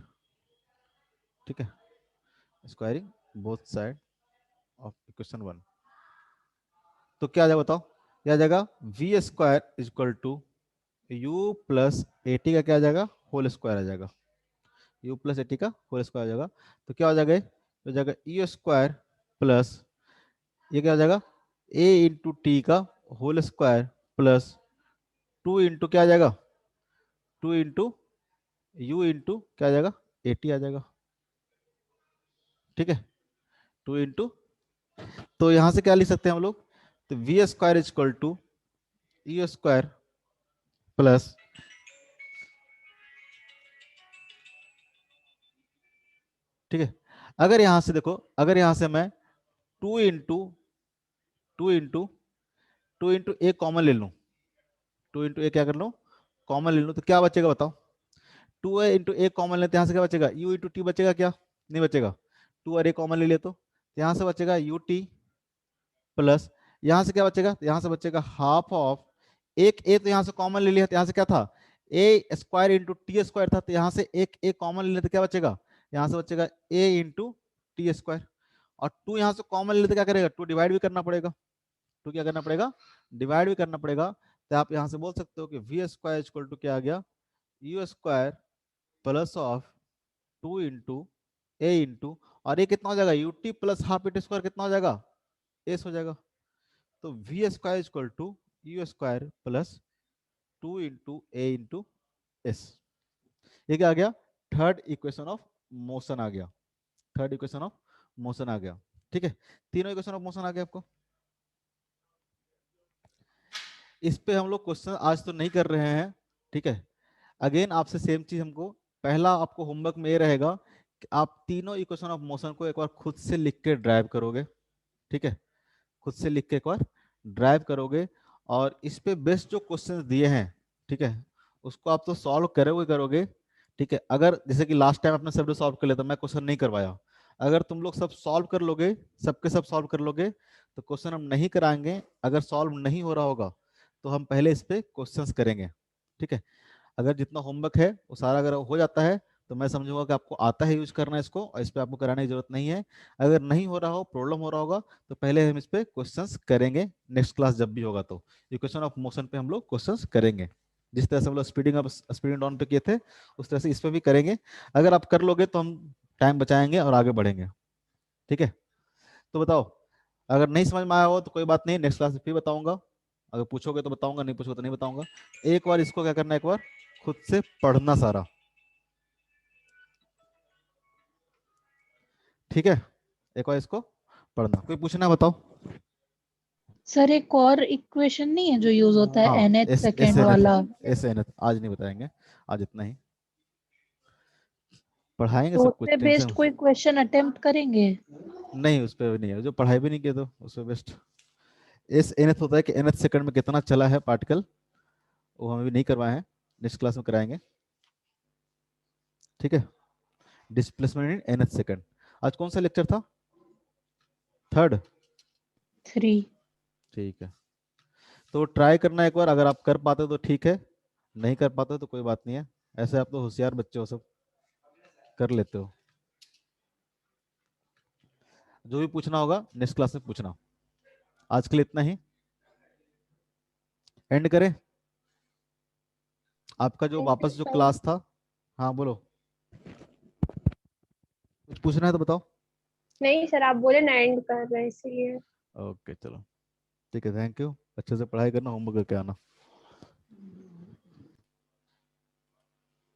ठीक है, squaring both side of equation one, तो क्या आ जाएगा बताओ, क्या आ जाएगा, v square equal to u plus a t का क्या आ जाएगा, होल स्क्वायर आ जाएगा, यू प्लस एटी का होल स्क्वायर आ जाएगा। तो क्या हो जाएगा, तो हो जाएगा ई स्क्वायर प्लस ये क्या हो जाएगा, a इंटू टी का होल स्क्वायर प्लस 2 इंटू क्या आ जाएगा, 2 इंटू यू इंटू क्या आ जाएगा, 80 आ जाएगा। ठीक है, 2 इंटू, तो यहां से क्या लिख सकते हैं हम लोग, तो v square is equal to u square plus ठीक है। अगर यहां से देखो, अगर यहां से मैं 2 into two into two into A common ले लूं, 2 इंटू ए क्या कर लूं, कॉमन ले लूं, तो क्या बचेगा बताओ, 2 इंटू ए कॉमन लेते हैं, यहाँ से क्या बचेगा, यू इंटू टी बचेगा क्या, नहीं बचेगा। 2 और ए कॉमन ले लिया तो यहाँ से बचेगा यू टी प्लस यहाँ से क्या बचेगा, तो यहाँ से बचेगा हाफ ऑफ, एक ए तो यहाँ से कॉमन ले लिया, तो यहाँ से क्या था, ए स्क्वायर इंटू टी स्क्वायर था, तो यहाँ से एक ए कॉमन ले लिया तो क्या बचेगा, यहाँ से बचेगा ए इंटू टी स्क्वायर, और 2 यहाँ से कॉमन ले लेते क्या करेगा, 2 डिवाइड भी करना पड़ेगा, 2 क्या करना पड़ेगा, डिवाइड भी करना पड़ेगा। तो आप यहाँ से बोल सकते हो कि वी स्क्वायर इक्वल टू क्या आ गया, u square plus of 2 into a into, और ये कितना हो जाएगा, u t plus half at square कितना हो जाएगा, एस हो जाएगा। तो v square equal to u square plus 2 into a into s, ये क्या आ गया, थर्ड इक्वेशन ऑफ मोशन आ गया, थर्ड इक्वेशन ऑफ मोशन आ गया। ठीक है, तीनों इक्वेशन ऑफ मोशन आ गया आपको। इस पे हम लोग क्वेश्चन आज तो नहीं कर रहे हैं, ठीक है। अगेन आपसे सेम चीज हमको, पहला आपको होमवर्क में ये रहेगा कि आप तीनों इक्वेशन ऑफ मोशन को एक बार खुद से लिख के ड्राइव करोगे, ठीक है, खुद से लिख के एक बार ड्राइव करोगे, और इस पे बेस्ट जो क्वेश्चंस दिए हैं, ठीक है, उसको आप तो सॉल्व करोगे करोगे, ठीक है। अगर जैसे कि लास्ट टाइम आपने सब सॉल्व कर लिया था, मैं क्वेश्चन नहीं करवाया, अगर तुम लोग सब सॉल्व कर लोगे, सबके सब सॉल्व कर लोगे, तो क्वेश्चन हम नहीं कराएंगे। अगर सॉल्व नहीं हो रहा होगा तो हम पहले इस पे क्वेश्चंस करेंगे, ठीक है। अगर जितना होमवर्क है वो सारा अगर हो जाता है तो मैं समझूंगा कि आपको आता है यूज करना इसको, और इस पे आपको कराने की जरूरत नहीं है। अगर नहीं हो रहा हो, प्रॉब्लम हो रहा होगा, तो पहले हम इस पे क्वेश्चंस करेंगे, नेक्स्ट क्लास जब भी होगा तो इक्वेशन ऑफ मोशन पे हम लोग क्वेश्चंस करेंगे। जिस तरह से हम लोग स्पीडिंग अप स्पीडिंग डाउन पे किए थे, उस तरह से इस पे भी करेंगे। अगर आप कर लोगे तो हम टाइम बचाएंगे और आगे बढ़ेंगे, ठीक है। तो बताओ, अगर नहीं समझ में आया हो तो कोई बात नहीं, नेक्स्ट क्लास में फिर बताऊंगा, अगर पूछोगे तो बताऊंगा, नहीं पूछोगे तो नहीं बताऊंगा। एक बार इसको क्या करना है, एक बार खुद से पढ़ना सारा, ठीक है, एक बार इसको पढ़ना। कोई पूछना बताओ। सर एक और इक्वेशन नहीं है जो यूज होता है हाँ, nth एस सेकेंड वाला, एस एन आज नहीं बताएंगे, आज इतना ही पढ़ाएंगे, तो सब उस कुछ पे बेस्ड टेंशन कोई क्वेश्चन अटेम्प्ट करेंगे? नहीं, उस पर नहीं है, जो पढ़ाई भी नहीं किया तो उस पर बेस्ट एस एनथ होता है कि nth सेकंड में कितना चला है पार्टिकल, वो हमें भी नहीं करवाए हैं, नेक्स्ट क्लास में कराएंगे, ठीक है। डिस्प्लेसमेंट इन nth सेकंड, आज कौन सा लेक्चर था, थर्ड, 3। ठीक है। तो ट्राई करना एक बार, अगर आप कर पाते हो तो ठीक है, नहीं कर पाते हो तो कोई बात नहीं है, ऐसे आप तो होशियार बच्चे हो, सब कर लेते हो। जो भी पूछना होगा नेक्स्ट क्लास में पूछना। आज के लिए इतना ही, एंड करें। आपका जो वापस जो क्लास था, हाँ बोलो, कुछ पूछना है तो बताओ। नहीं सर, आप बोले ना एंड कर रहे हैं, इसलिए। ओके चलो, ठीक है, थैंक यू, अच्छे से पढ़ाई करना, होमवर्क करके आना।